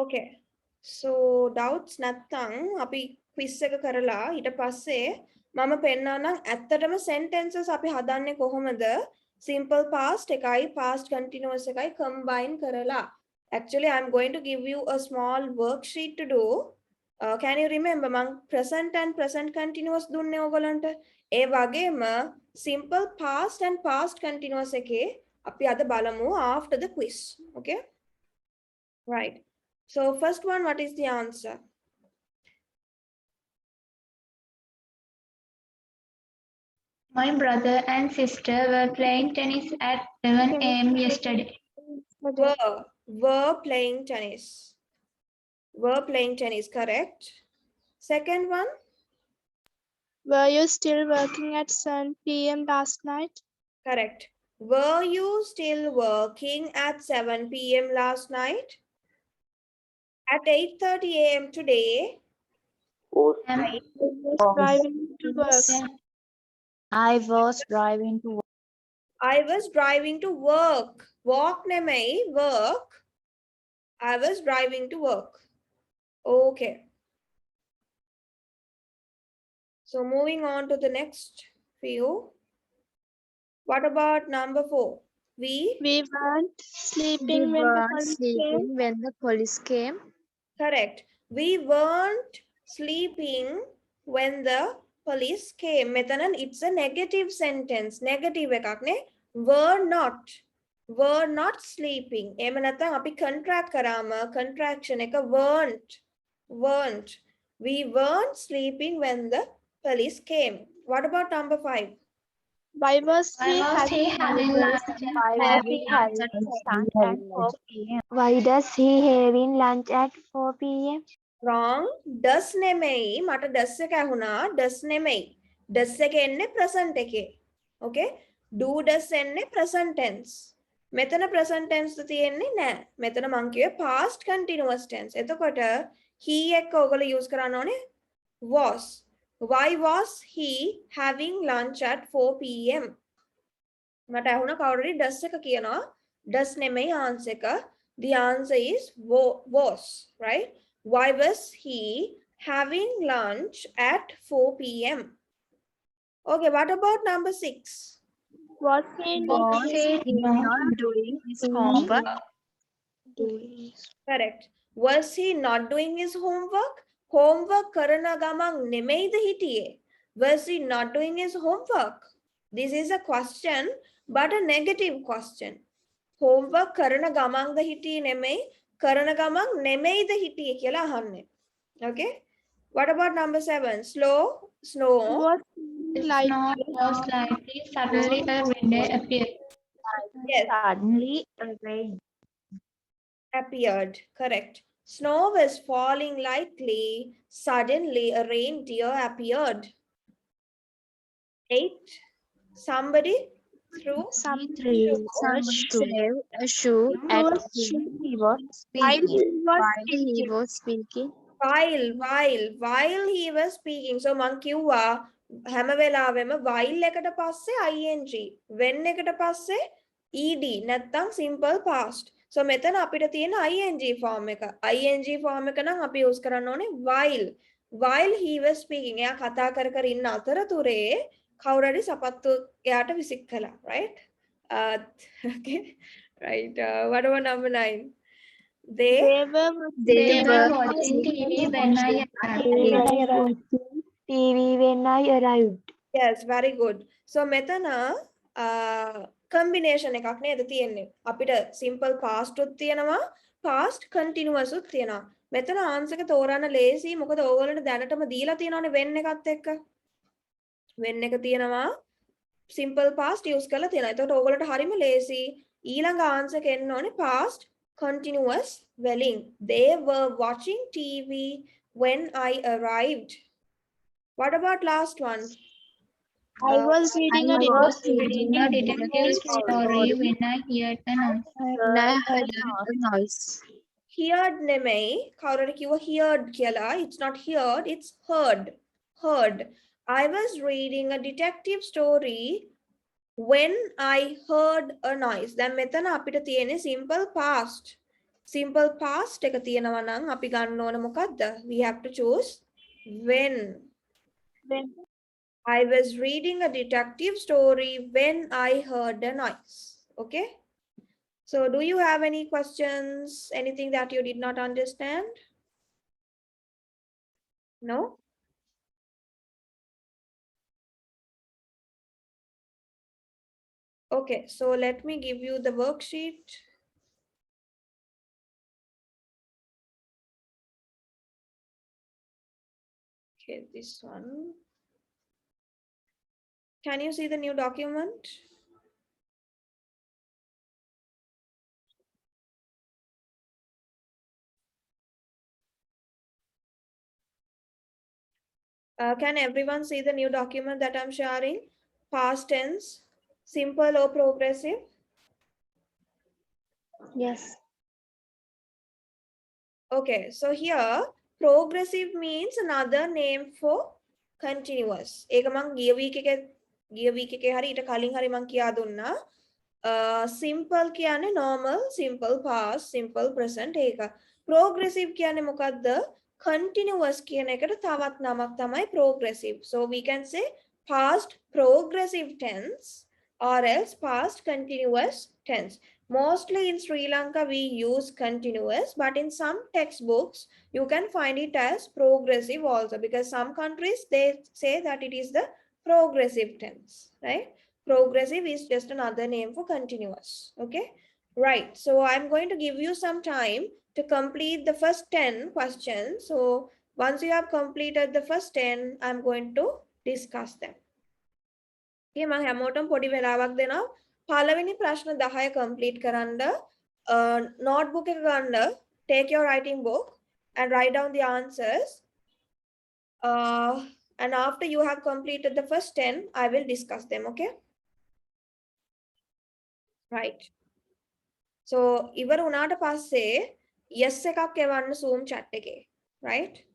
Okay. So doubts නැත්තම් අපි quiz එක කරලා ඊට පස්සේ මම පෙන්නන්නම් ඇත්තටම sentences අපි හදන්නේ කොහොමද? Simple past එකයි past continuous එකයි combine කරලා. Actually I'm going to give you a small worksheet to do. Can you remember මං present and present continuous දුන්නේ ඔයගලන්ට? ඒ වගේම simple past and past continuous එකේ අපි අද බලමු after the quiz. Okay? Right. So first one, what is the answer? My brother and sister were playing tennis at 7 a.m. yesterday. Were playing tennis. Were playing tennis, correct? Second one, Were you still working at 7 p.m. last night? correct. Were you still working at 7 p.m. last night? At 8:30 a.m. today, was I was driving to work. I was driving to work. I was driving to work. Walk නෙමෙයි, work. I was driving to work. Okay. So moving on to the next few. What about number 4? We We weren't sleeping We when the weren't police sleeping came. when the police came. correct. We weren't sleeping when the police came. මෙතන it's a negative sentence. Negative එකක් නේ. Were not. Were not sleeping. එහෙම නැත්නම් අපි contract කරාම contraction එක weren't. Weren't. We weren't sleeping when the police came. What about number 5? Why was Why he was he having lunch at Why 4 was he p.m.? having lunch at 4 p.m.? Why does he having lunch at 4 p.m.? wrong. does නෙමෙයි මට does එක ඇහුණා does නෙමෙයි. does එක එන්නේ present එකේ. okay do does එන්නේ present tense. මෙතන present tense තියෙන්නේ නෑ. මෙතන මං කිව්වේ past continuous tense. එතකොට he එක ඔයගොල්ලෝ use කරන්න ඕනේ was. why was he having lunch at 4 p.m. මට ඇහුණා කවුරුරි does එක කියනවා does නෙමෙයි answer එක. the answer is was, right? Why was he having lunch at 4 p.m.? Okay, what about number 6? was he not Was he not doing his homework? doing? Correct. Was he not doing his homework? Homework කරන ගමන් නෙමෙයිද හිටියේ? Was he not doing his homework? This is a question, but a negative question. Homework කරන ගමන්ද හිටියේ නෙමෙයි, කරන ගමන් නෙමෙයිද හිටියේ කියලා අහන්නේ. Okay. What about number 7? Snow. Was The like snow was slightly suddenly a window appeared. Yes. Suddenly rain. Appeared. Correct. Snow was falling lightly. Suddenly a reindeer appeared. 8. Somebody threw. some A shoe at was him. He was while he speaking. was While he speaking. was speaking. While he was speaking. So මං කිව්වා හැම වෙලාවෙම while එකට පස්සේ ing. when එකට පස්සේ ed නැත්නම් simple past. So මෙතන අපිට තියෙන ing form එක. ing form එක නම් අපි use කරන්න ඕනේ while he was speaking. එයා කතා කර කර ඉන්න අතරතුරේ කවුරු හරි සපත්තු එයාට විසික් කළා, right? Okay. Right. What about number 9? They They were watching TV when I arrived. TV when I arrived. yes, very good. So මෙතන combination එකක් නේද තියෙන්නේ. අපිට simple past උත් තියෙනවා, past continuous උත් තියෙනවා. මෙතන answer එක තෝරන්න ලේසි. මොකද ඕගොල්ලන්ට දැනටම දීලා තියෙනවානේ when එකත් එක්ක. when එක තියෙනවා simple past use කරලා තියෙනවා. එතකොට ඕගොල්ලන්ට හරිම ලේසි. ඊළඟ answer එක එන්න ඕනේ past continuous welling. They were watching TV when I arrived. What about last one? I was reading a Reading a detective story when I heard a noise. And I heard a noise. Heard නෙමෙයි. කවුරුහරි කිව්ව heard කියලා. It's not heard, it's heard. Heard. I was reading a detective story when I heard a noise. දැන් මෙතන අපිට තියෙන්නේ simple past. Simple past එක තියෙනවා නම් අපි ගන්න ඕන මොකද්ද? We have to choose when. I was reading a detective story when I heard a noise. Okay. So do you have any questions? Anything that you did not understand? No? Okay, so let me give you the worksheet. Okay, this one. Can you see the new document? Can everyone see the new document that I'm sharing? Past tense, simple or progressive? Yes. Okay, so here progressive means another name for continuous. ඒක මං ගිය week එකේ හරි ඊට කලින් හරි මං කියා දුන්නා. Simple කියන්නේ normal, simple past, simple present ඒක. Progressive කියන්නේ මොකද්ද? Continuous කියන එකට තවත් නමක් තමයි progressive. So we can say past progressive tense or else past continuous tense. Mostly in Sri Lanka, we use continuous, but in some textbooks, you can find it as progressive also, because some countries, they say that it is the progressive tense, right? Progressive is just another name for continuous, okay? Right, so I'm going to give you some time to complete the first 10 questions. So once you have completed the first 10, I'm going to discuss them. Okay, මම හැමෝටම පොඩි වෙලාවක් දෙනවා. පළවෙනි ප්‍රශ්න 10 complete කරන්න. Notebook එක ගන්න. Take your writing book and write down the answers. And after you have completed the first 10, I will discuss them, okay? Right. So, ඉවර වුණාට පස්සේ yes එකක් එවන්න Zoom chat එකේ. Right?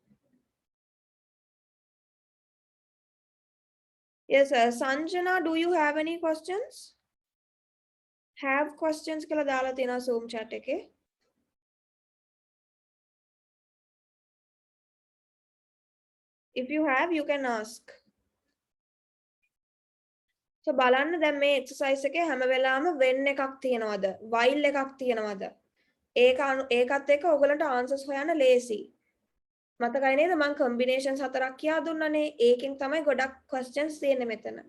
Yes, Sanjana, do you have any questions? Have questions කියලා දාලා තියෙනවා Zoom chat එකේ. If you have, you can ask. So බලන්න දැන් මේ exercise එකේ හැම වෙලාවෙම when එකක් තියෙනවද? while එකක් තියෙනවද? ඒකත් එක්ක ඔයගලන්ට answers හොයන්න ලේසි. මතකයි නේද මම combinations 4ක් කියා දුන්නනේ. ඒකෙන් තමයි ගොඩක් questions තියෙන්නේ මෙතන.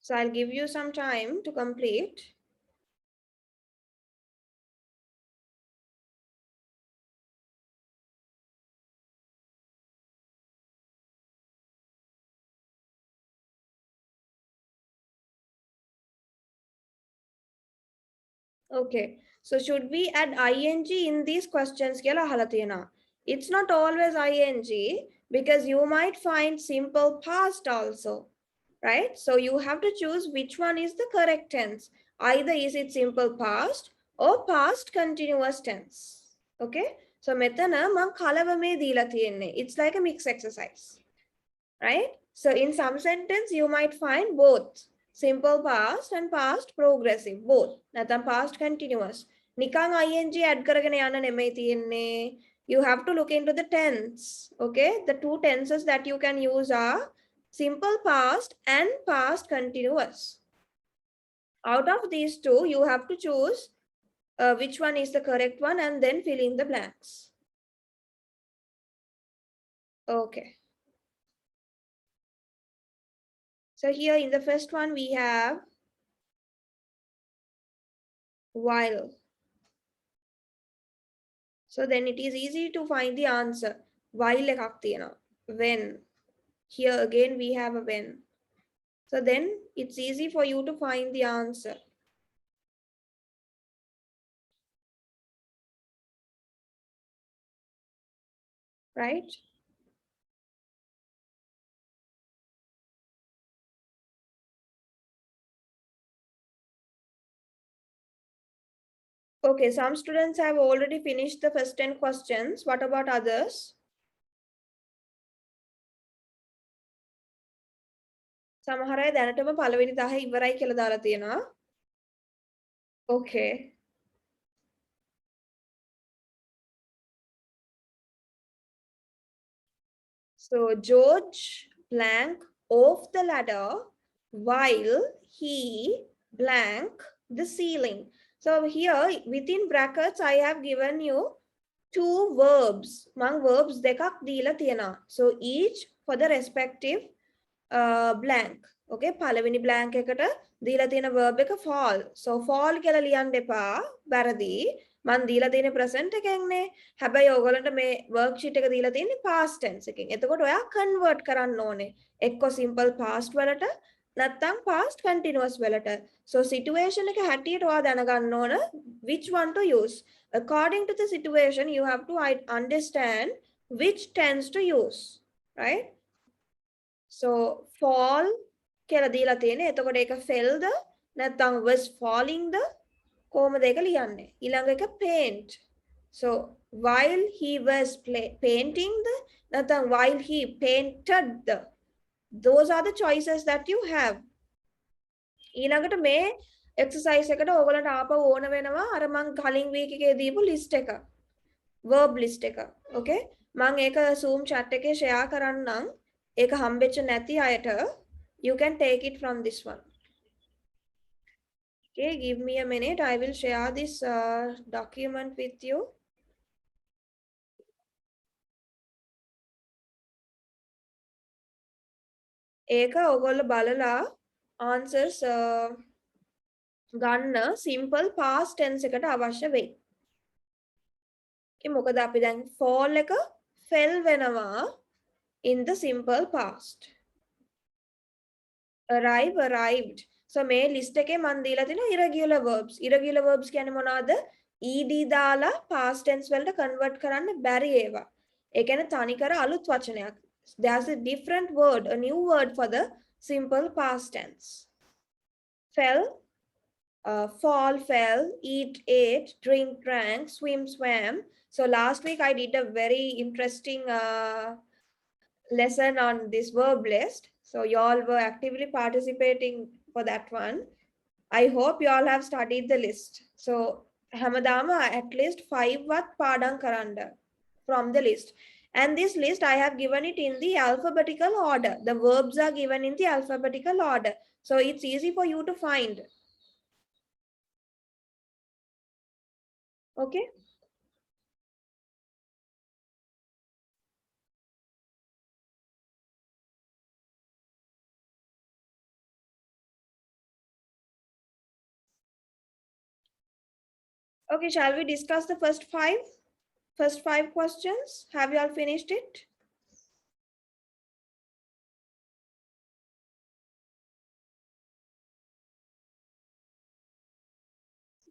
So I'll give you some time to complete. Okay, so should we add ing in these questions? කියලා අහලා තියෙනවා. It's not always ing because you might find simple past also, right? So you have to choose which one is the correct tense. Either is it simple past or past continuous tense. Okay, so මෙතන මම කලවමේ දීලා තියෙන්නේ. It's like a mixed exercise, right? So in some sentence you might find both simple past and past progressive, both. නැත්නම් past continuous. නිකං ing add කරගෙන යන්න නෙමෙයි තියෙන්නේ. You have to look into the tense. Okay, the two tenses that you can use are simple past and past continuous. Out of these two, you have to choose which one is the correct one and then fill in the blanks. Okay. So here in the first one, we have while. So then it is easy to find the answer. While එකක් තියෙනවා. When. Here again we have a when. So then it's easy for you to find the answer. Right? Okay, some students have already finished the first 10 questions. What about others? සමහර අය දැනටම පළවෙනි 10 ඉවරයි කියලා දාලා තියෙනවා. Okay. So George blank off the ladder while he blank the ceiling. So here within brackets I have given you two verbs. මං verbs දෙකක් දීලා තියෙනවා. So each for the respective blank. Okay, පළවෙනි blank එකට දීලා තියෙන verb එක fall. So fall කියලා ලියන්න එපා. වැරදි. මං දීලා තියෙන present එකෙන්නේ. හැබැයි ඔයගොල්ලන්ට මේ worksheet එක දීලා තියෙන්නේ past tense එකෙන්. එතකොට ඔයා convert කරන්න ඕනේ. එක්ක simple past වලට නැත්නම් past continuous වලට. So situation එක හැටියට ඔයා දැනගන්න ඕන which one to use. According to the situation, you have to understand which tense to use, right? So fall කියලා දීලා තියෙන්නේ. එතකොට ඒක fell-ද නැත්නම් was falling-ද කොහොමද ඒක ලියන්නේ? ඊළඟ එක paint. So while he was painting-ද නැත්නම් while he painted-ද. Those are the choices that you have. ඊළඟට මේ exercise එකට ඔයගලන්ට ආපහු ඕන වෙනවා අර මං කලින් week එකේ දීපු list එක. verb list එක. Okay? මං ඒක Zoom chat එකේ share කරන්නම්. ඒක හම්බෙච්ච නැති අයට you can take it from this one. Okay, give me a minute. I will share this document with you. ඒක ඔයගොල්ලෝ බලලා answers ගන්න simple past tense එකට අවශ්‍ය වෙයි. මොකද අපි දැන් fall එක fell වෙනවා in the simple past. Arrive, arrived. So මේ list එකේ මම දීලා තියෙනවා irregular verbs. Irregular verbs කියන්නේ මොනවාද? ed දාලා past tense වලට convert කරන්න බැරි ඒවා. ඒ කියන්නේ තනිකර අලුත් වචනයක්. There's a different word, a new word for the simple past tense. Fell, fall, fell, eat, ate, drink, drank, swim, swam. So last week I did a very interesting lesson on this verb list. So you all were actively participating for that one. I hope you all have studied the list. So hamadama at least 5 wat padam karanda from the list. And this list I have given it in the alphabetical order. The verbs are given in the alphabetical order. So it's easy for you to find. Okay. Okay, shall we discuss the first five questions? Have you all finished it?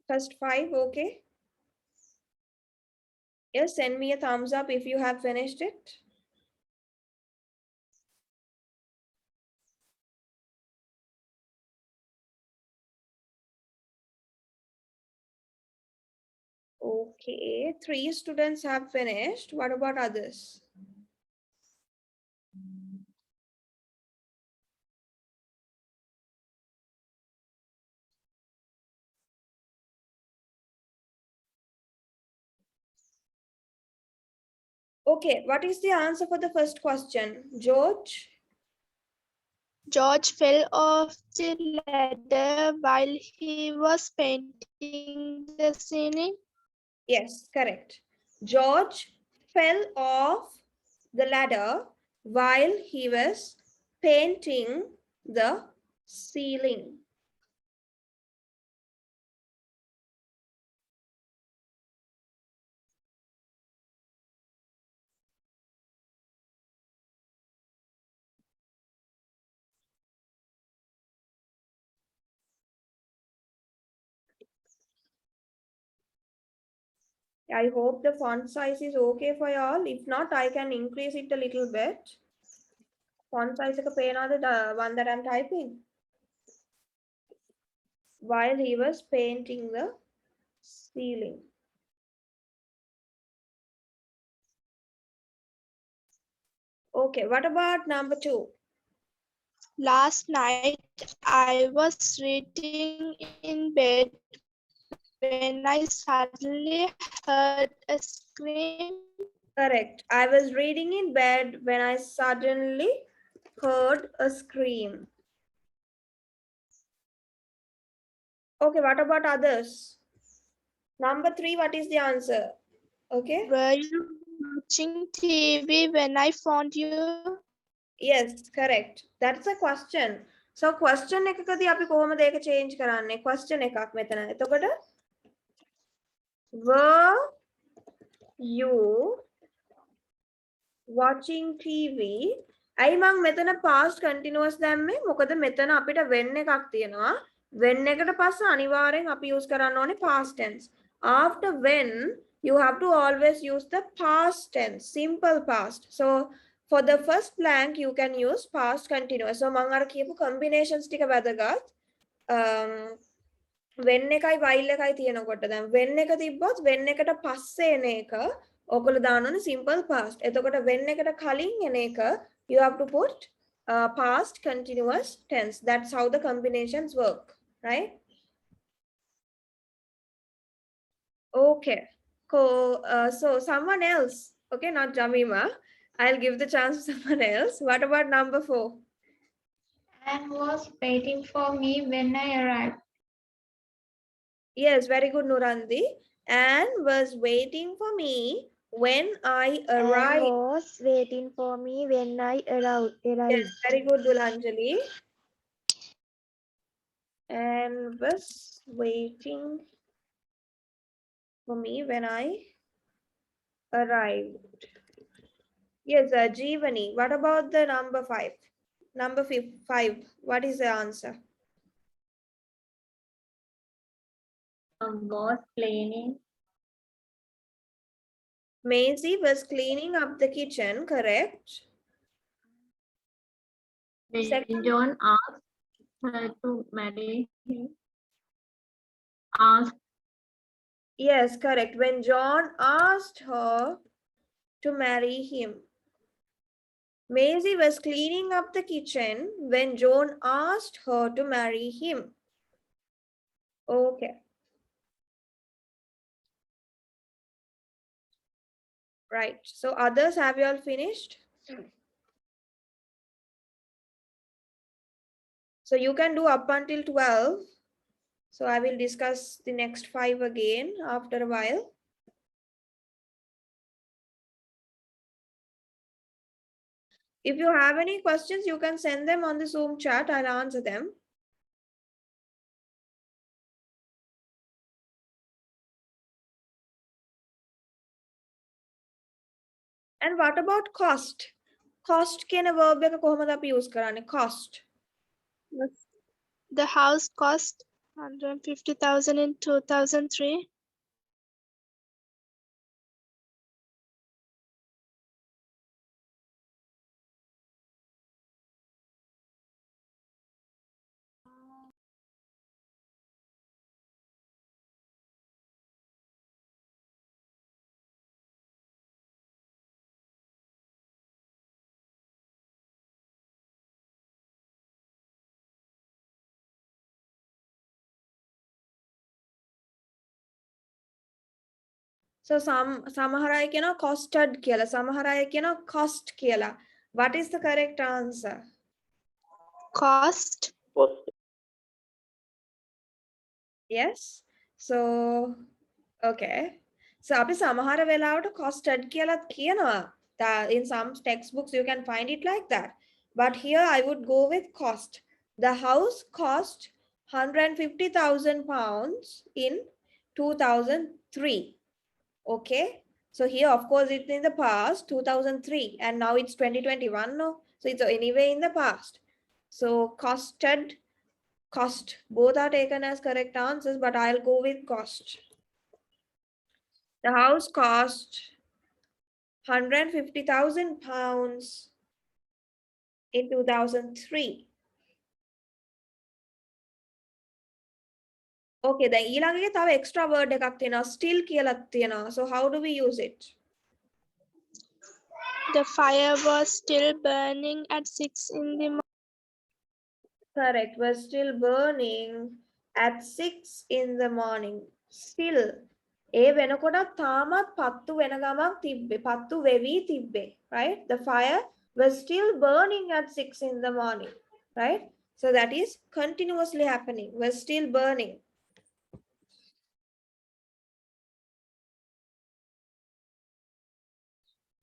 First 5, okay. Yes, send me a thumbs up if you have finished it. Okay, 3 students have finished. What about others? Okay, what is the answer for the first question? George? George fell off the ladder while he was painting the ceiling. Yes, correct. George fell off the ladder while he was painting the ceiling. I hope the font size is okay for y'all. If not, I can increase it a little bit. Font size එක පේනවද the one that I'm typing? While he was painting the ceiling. Okay, what about number 2? Last night I was reading in bed when I suddenly heard a scream. Correct. I was reading in bed when I suddenly heard a scream. Okay, what about others? Number 3, what is the answer? Okay. Were you watching TV when I found you? Yes, correct. That's a question. So question එකකදී අපි කොහොමද ඒක change කරන්නේ? Question එකක් මෙතන. එතකොට were you watching TV? ඇයි මං මෙතන past continuous දැම්මේ? මොකද මෙතන අපිට when එකක් තියෙනවා. when එකට පස්සේ අනිවාර්යෙන් අපි use කරන්න ඕනේ past tense. After when you have to always use the past tense, simple past. So for the first blank you can use past continuous. So මං අර කියපු combinations ටික වැදගත්. when එකයි while එකයි තියෙනකොට දැන් when එක තිබ්බොත් when එකට පස්සේ එන එක ඔයගොල්ලෝ දාන්න ඕනේ simple past. එතකොට when එකට කලින් එන එක you have to put past continuous tense. That's how the combinations work, right? Okay, cool. So someone else, okay, not Jamima. I'll give the chance to someone else. What about number 4? And was waiting for me when I arrived. Yes, very good, Nurandi. Anne was waiting for me when I and arrived. was waiting for me when I arrived. Yes, very good, Dulanjali. And was waiting for me when I arrived. Yes, Jeevani. What about the number 5? Number 5. What is the answer? Was cleaning. Maisie was cleaning up the kitchen, correct? When Second. John asked her to marry him. Asked Yes, correct. When John asked her to marry him. Maisie was cleaning up the kitchen when John asked her to marry him. Okay. Right. So others, have you all finished? So you can do up until 12. So I will discuss the next 5 again after a while. If you have any questions, you can send them on the Zoom chat. I'll answer them. And what about cost? Cost කියන verb එක කොහොමද අපි use කරන්නේ? Cost. The house cost 150,000 in 2003. So සමහර අය කියනවා costed කියලා. සමහර අය කියනවා cost කියලා. What is the correct answer? Cost. Post. Yes. So okay. So අපි සමහර වෙලාවට costed කියලාත් කියනවා. In some textbooks you can find it like that. But here I would go with cost. The house cost 150,000 pounds in 2003. Okay. So here, of course, it's in the past, 2003, and now it's 2021, no? So it's anyway in the past. So costed, cost, both are taken as correct answers, but I'll go with cost. The house cost 150,000 pounds in 2003. Okay, the ඊළඟ එකේ තව extra word එකක් තියෙනවා, still කියලා තියෙනවා. So how do we use it? The fire was still burning at 6 in the morning. Correct, was still burning at 6 in the morning. Still. ඒ වෙනකොටත් තාමත් පත්තු වෙන ගමන් තිබ්බේ. පත්තු වෙවි තිබ්බේ. Right? The fire was still burning at 6 in the morning. Right? So that is continuously happening. Was still burning.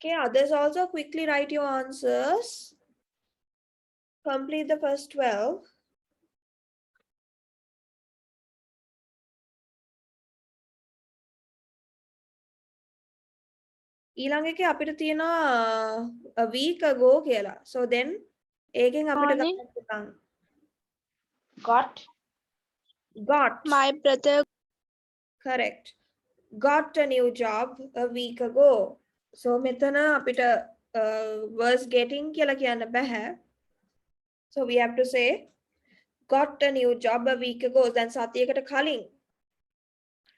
Okay, others also quickly write your answers. Complete the first 12. ඊළඟ එකේ අපිට තියෙනවා a week ago කියලා. So then ඒකෙන් අපිට Morning. ගන්න පුළුවන්. Got. Got. My brother. Correct. Got a new job a week ago. So මෙතන අපිට was getting කියලා කියන්න බෑ. So we have to say got a new job a week ago. Then සතියකට කලින්.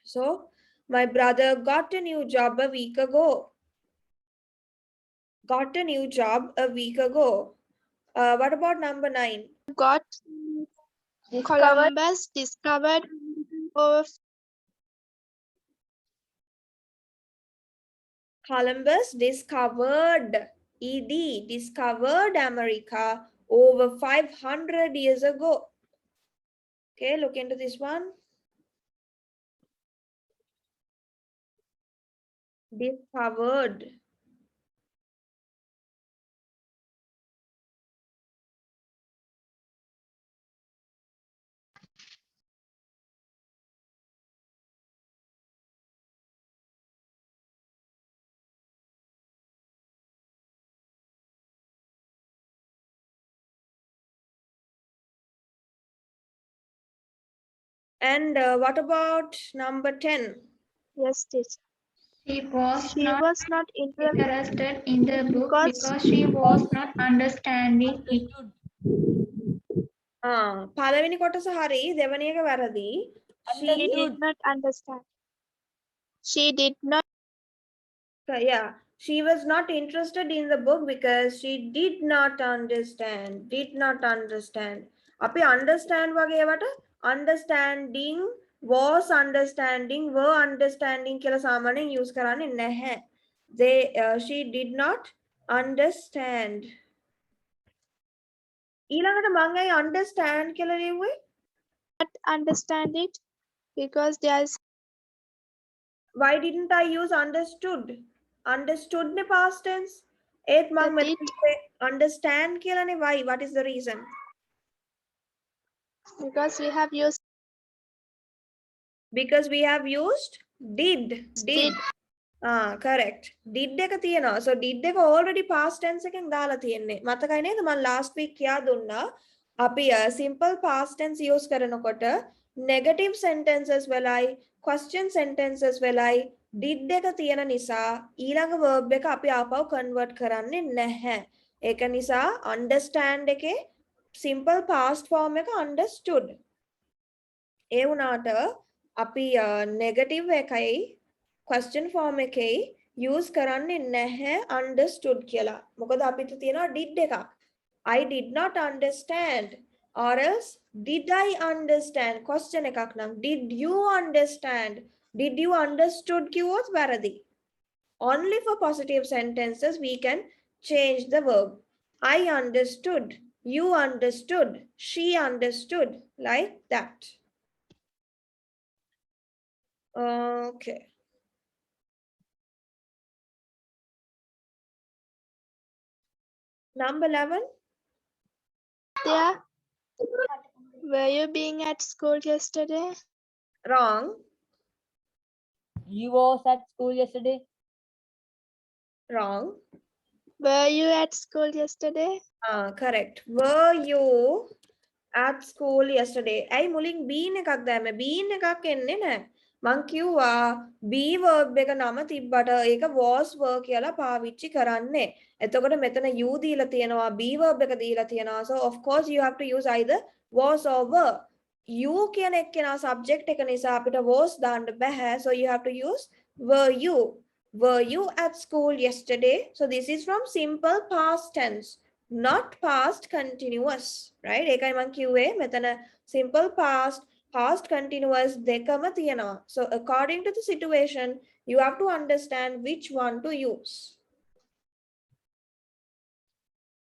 So my brother got a new job a week ago. Got a new job a week ago. What about number 9? Got. Columbus discovered over. Columbus discovered, ED, discovered America over 500 years ago. Okay, look into this one. discovered. And what about number 10? Yes, teacher. She was She not was not interested interested in the book because because she was not understanding it. පළවෙනි කොටස හරි දෙවැනි එක වැරදි. she did not understand. She did not Yeah, she was not interested in the book because she did not understand. Did not understand. අපි understand වගේ ඒවට understanding, was understanding, were understanding කියලා සාමාන්‍යයෙන් use කරන්නේ නැහැ. She did not understand. ඊළඟට මම ඇයි understand කියලා ලිව්වේ? understand it because there's Why didn't I use understood? Understood ne past tense. ඒත් මම But මෙතන understand කියලානේ. Why? What is the reason? because we have used Because we have used did. did. Correct. Did එක තියෙනවා. So did එක already past tense එකෙන් දාලා තියෙන්නේ. මතකයි නේද? මම last week කියා දුන්නා. අපි simple past tense use කරනකොට negative sentences වෙලයි question sentences වෙලයි did එක තියෙන නිසා ඊළඟ verb එක අපි ආපහු convert කරන්නේ නැහැ. ඒක නිසා understand එකේ simple past form එක understood. ඒ වුණාට අපි negative එකයි question form එකේ use කරන්නේ නැහැ understood කියලා. මොකද අපිට තියෙනවා did එකක්. I did not understand, or else did I understand? Question එකක් නම් did you understand? Did you understood කිව්වොත් වැරදි. Only for positive sentences we can change the verb. I understood, you understood, she understood, like that. Okay. Number 11. There. Were you being at school yesterday? Wrong. You was at school yesterday. Wrong. Were you at school yesterday? Correct. Were you at school yesterday? ඇයි මුලින් been එකක් දැම්මේ? been එකක් එන්නේ නැහැ. මං කිව්වා be verb එක නම තිබ්බට ඒක was were කියලා පාවිච්චි කරන්නේ. එතකොට මෙතන you දීලා තියෙනවා be verb එක දීලා තියෙනවා. So of course you have to use either was or were. You කියන එක්කෙනා subject එක නිසා අපිට was දාන්න බෑ. So you have to use were you. Were you at school yesterday? So this is from simple past tense, not past continuous, right? ඒකයි මං කිව්වේ මෙතන simple past, past continuous දෙකම තියෙනවා. So according to the situation, you have to understand which one to use.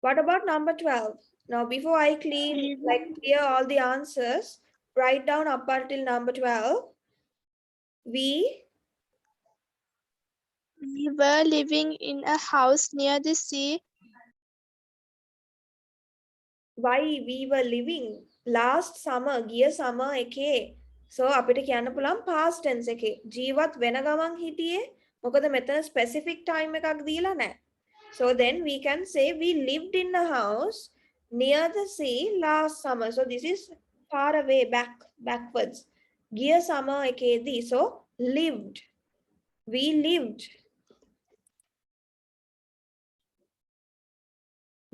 What about number 12? Now, before I clear all the answers, write down up until number 12. We were living in a house near the sea. Why we were living last summer, ගිය summer එකේ. So අපිට කියන්න පුළුවන් past tense එකේ ජීවත් වෙන ගමන් හිටියේ. මොකද මෙතන specific time එකක් දීලා නැහැ. So then we can say we lived in a house near the sea last summer. So this is far away, backwards. ගිය summer එකේදී. So lived. We lived.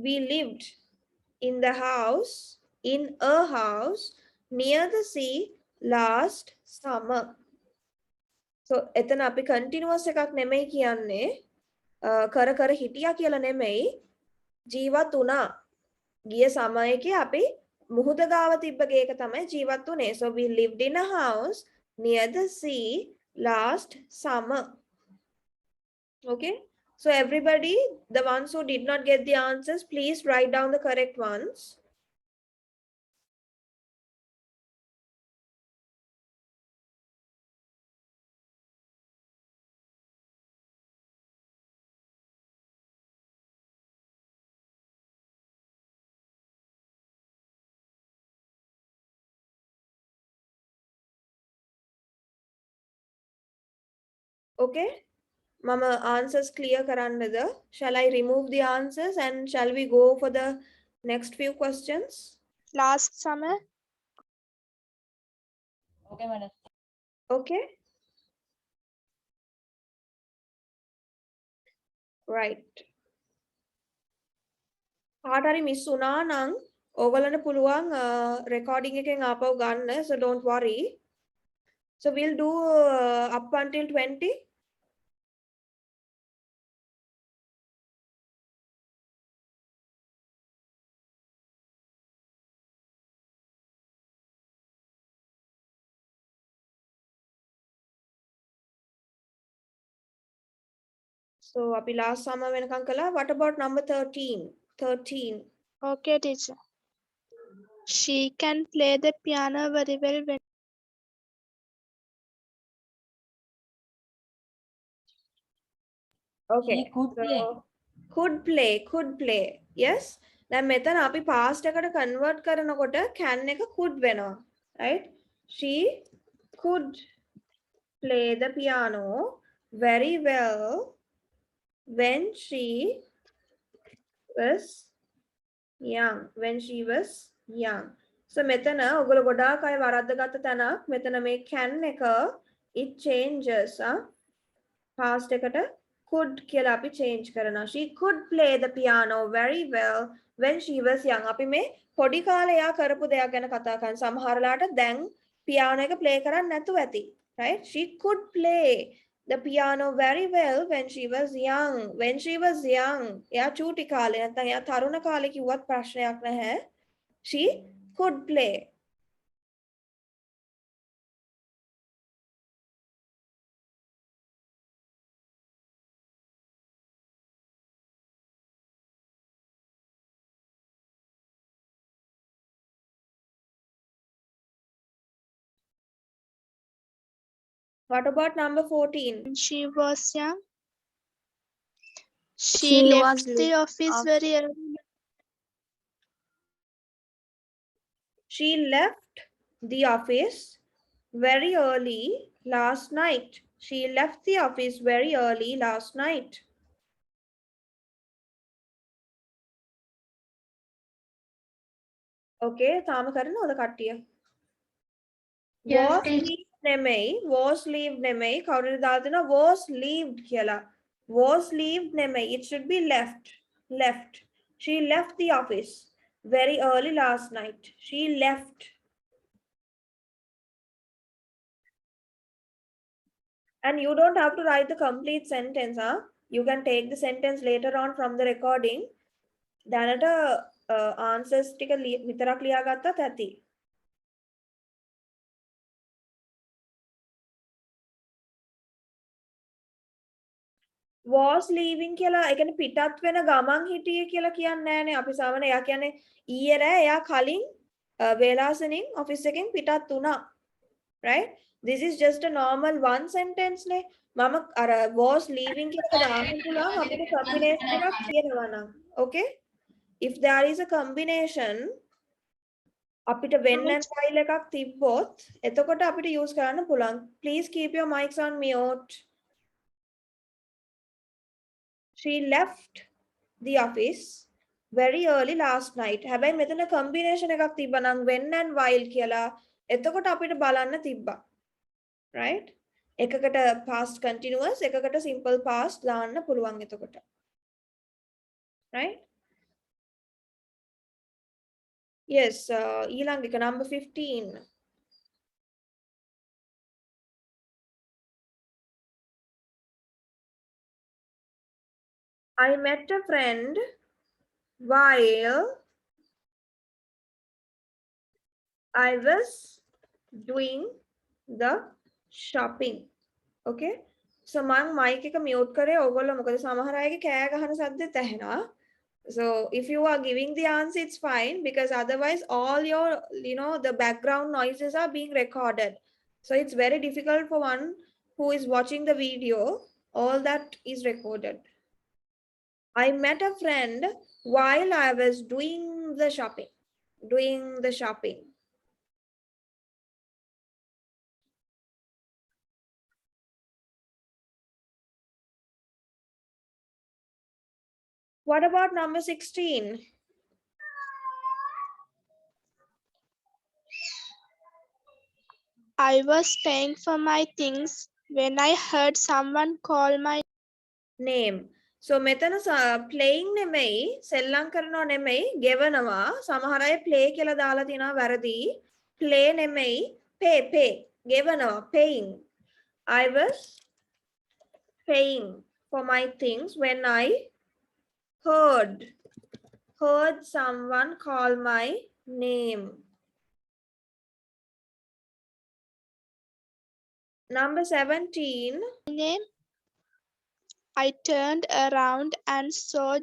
We lived in the house, in a house near the sea last summer. So එතන අපි continuous එකක් නෙමෙයි කියන්නේ. කර කර හිටියා කියලා නෙමෙයි. ජීවත් වුණා. ගිය සමයකේ අපි මුහුද ගාව තිබ්බ ගේක තමයි ජීවත් වුනේ. So we lived in a house near the sea last summer. Okay? So everybody, the ones who did not get the answers, please write down the correct ones. Okay. Mama, answers clear karanada. Shall I remove the answers and shall we go for the next few questions? Last summer. Okay, madam. Okay. Right. කාටරි miss වුණා නම් ඕගලන්ට පුළුවන් recording එකෙන් ආපහු ගන්න, so don't worry. So we'll do up until 20. So අපි last summer වෙනකන් කළා. What about number 13? 13. Okay, teacher. She can play the piano very well when Okay. She could play. Could play. Yes. දැන් මෙතන අපි past එකට convert කරනකොට can එක could වෙනවා. Right? She could play the piano very well when she was young. So මෙතන ඔයගොල්ලෝ ගොඩාක් අය වරද්දගත්ත තැනක්. මෙතන මේ can එක it changes past එකට could කියලා අපි change කරනවා. She could play the piano very well when she was young. අපි මේ පොඩි කාලේ එයා කරපු දෙයක් ගැන කතා කරන. සමහරලාට දැන් piano එක play කරන්න නැතුව ඇති. Right? She could play the piano very well when she was young. When she was young. එයා චූටි කාලේ නැත්නම් එයා තරුණ කාලේ කිව්වත් ප්‍රශ්නයක් නැහැ. She could play. What about number 14? she was young. She She left was the office off- very early. She left the office very early last night. She left the office very early last night. Okay, තාම කරනවද කට්ටිය? Yes, Was teacher. leave නෙමෙයි. කවුරුද දාලා දෙනවා was leaved කියලා. Was leaved නෙමෙයි. It should be left. Left. She left the office very early last night. She left. And you don't have to write the complete sentence, huh? You can take the sentence later on from the recording. දැනට answers ටික විතරක් ලියාගත්තත් ඇති. was leaving කියලා ඒ කියන්නේ පිටත් වෙන ගමන් හිටියේ කියලා කියන්නේ නෑනේ. අපි සාමාන්‍ය එයා කියන්නේ ඊයේ රෑ එයා කලින් වේලාසනින් ඔෆිස් එකෙන් පිටත් වුණා. Right? This is just a normal one sentence නේ. මම අර was leaving කියලා දාන්න පුළුවන් අපිට combination එකක් කියනවා නම්. Okay? If there is a combination අපිට when and while එකක් තිබ්බොත් එතකොට අපිට use කරන්න පුළුවන්. Please keep your mics on mute. She left the office very early last night. හැබැයි මෙතන combination එකක් තිබ්බා නම් when and while කියලා එතකොට අපිට බලන්න තිබ්බා. Right? එකකට past continuous එකකට simple past දාන්න පුළුවන් එතකොට. Right? Yes, ඊළඟ එක number 15. I met a friend while I was doing the shopping. Okay? So මම mic එක mute කරේ ඕගොල්ලෝ මොකද සමහර අයගේ කෑ ගහන සද්දෙත් ඇහෙනවා. So if you are giving the answer, it's fine because otherwise all your, the background noises are being recorded. So it's very difficult for one who is watching the video. All that is recorded. I met a friend while I was doing the shopping. What about number 16? I was paying for my things when I heard someone call my Name. So මෙතන playing නෙමෙයි, සෙල්ලම් කරනව නෙමෙයි, ගෙවනවා. සමහර අය play කියලා දාලා තිනවා වැරදි. Play නෙමෙයි, pay. ගෙවනවා, paying. I was paying for my things when I heard someone call my name. Number 17. name. I turned around and saw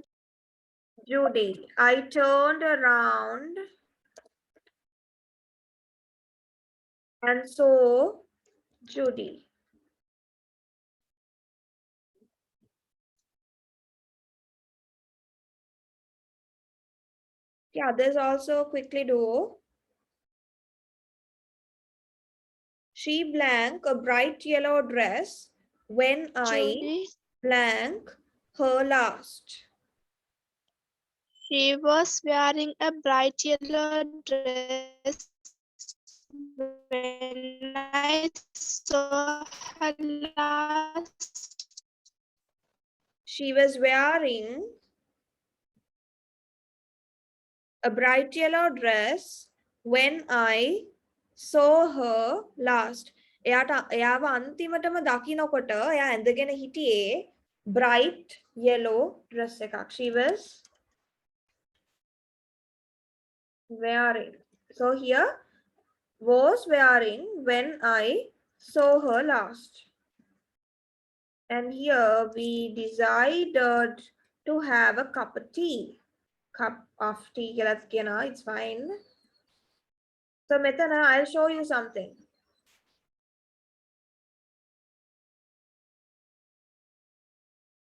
Judy. I turned around and saw Judy. Yeah, others also quickly do. She blank a bright yellow dress when I Judy. blank her last. She was wearing a bright yellow dress when I saw her last. She was wearing a bright yellow dress when I saw her last. එයාව අන්තිමටම දකින්නකොට එයා ඇඳගෙන හිටියේ bright yellow dress එකක්. She was wearing. So here was wearing when I saw her last. And here we decided to have a cup of tea. Cup of tea, it's fine. So Metana, I'll show you something.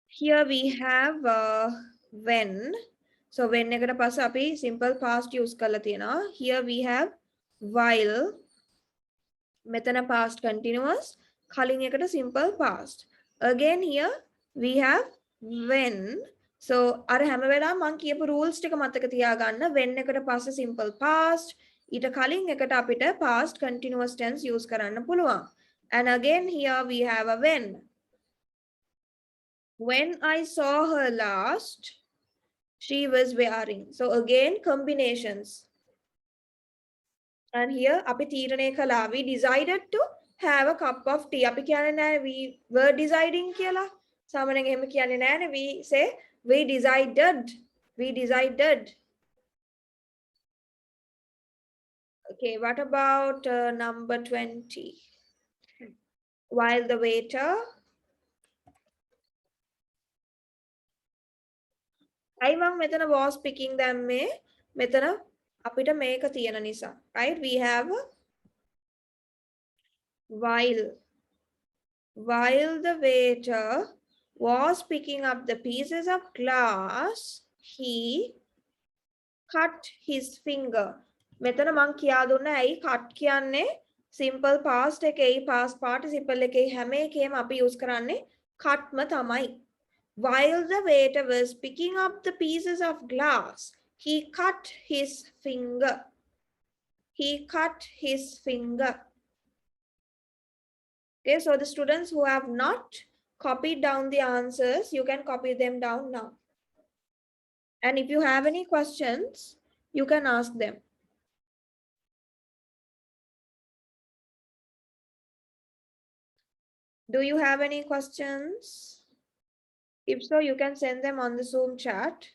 Here we have when. So when ekata passa api simple past use කරලා තියෙනවා. Here we have while. Metana past continuous. කලින් එකට simple past. Again here we have when. So අර හැම වෙලාවම මම කියපු rules ටික මතක තියාගන්න. when එකට පස්සේ simple past. ඊට කලින් එකට අපිට past continuous tense use කරන්න පුළුවන්. And again here we have a when. When I saw her last, she was wearing. So again combinations. And here අපි තීරණය කළා, we decided to have a cup of tea. අපි කියන්නේ නැහැ we were deciding කියලා. සාමාන්‍යයෙන් එහෙම කියන්නේ නැහැ. We say we decided. Okay, what about number 20? While the waiter. I මම මෙතන was picking දැම්මේ. මෙතන අපිට මේක තියෙන නිසා. Right? We have while the waiter was picking up the pieces of glass, he cut his finger. මෙතන මං කියා දුන්නා ඇයි cut කියන්නේ simple past එකේ past participle එකේ හැම එකේම අපි use කරන්නේ cutම තමයි. While the waiter was picking up the pieces of glass, he cut his finger. Okay, so the students who have not copied down the answers, you can copy them down now. And if you have any questions, you can ask them. Do you have any questions? If so, you can send them on the Zoom chat.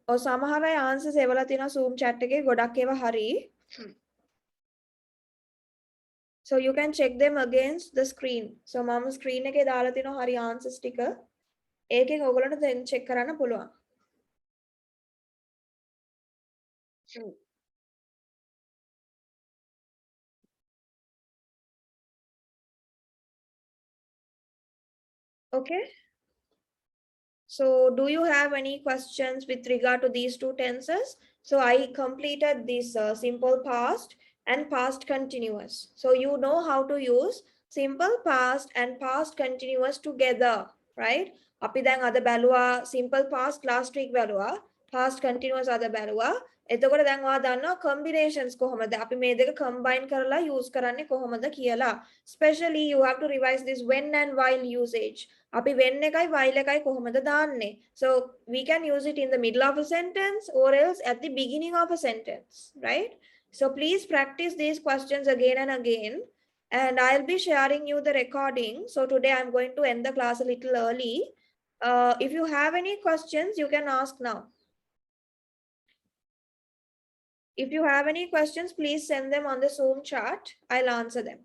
Or සමහර අය answers එවලා තියෙනවා Zoom chat එකේ ගොඩක් ඒවා හරි. So you can check them against the screen. So මම screen එකේ දාලා තියෙනවා හරි answers ටික. ඒකෙන් ඔයගොල්ලන්ට then check කරන්න පුළුවන්. Okay. So do you have any questions with regard to these two tenses? So I completed this simple past and past continuous. So you know how to use simple past and past continuous together, right? අපි දැන් අද බැලුවා simple past last week බැලුවා past continuous අද බැලුවා එතකොට දැන් ඔයා දන්නවා combinations කොහොමද අපි මේ දෙක combine කරලා use කරන්නේ කොහොමද කියලා especially you have to revise this when and while usage අපි when එකයි while එකයි කොහොමද දාන්නේ so we can use it in the middle of a sentence or else at the beginning of a sentence right so please practice these questions again and again and I'll be sharing you the recording so today I'm going to end the class a little early if you have any questions you can ask now if you have any questions please send them on the Zoom chat I'll answer them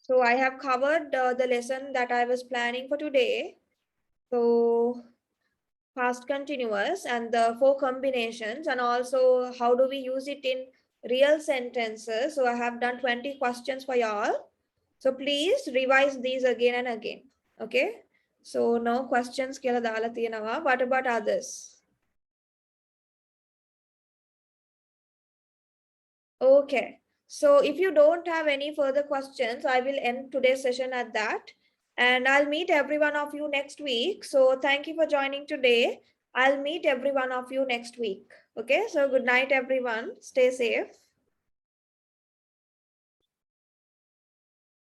so I have covered the lesson that I was planning for today so past continuous and the 4 combinations and also how do we use it in real sentences so I have done 20 questions for y'all so please revise these again and again okay so no questions කියලා දාලා තියෙනවා what about others okay so if you don't have any further questions I will end today's session at that and I'll meet every one of you next week so thank you for joining today I'll meet every one of you next week okay so good night everyone stay safe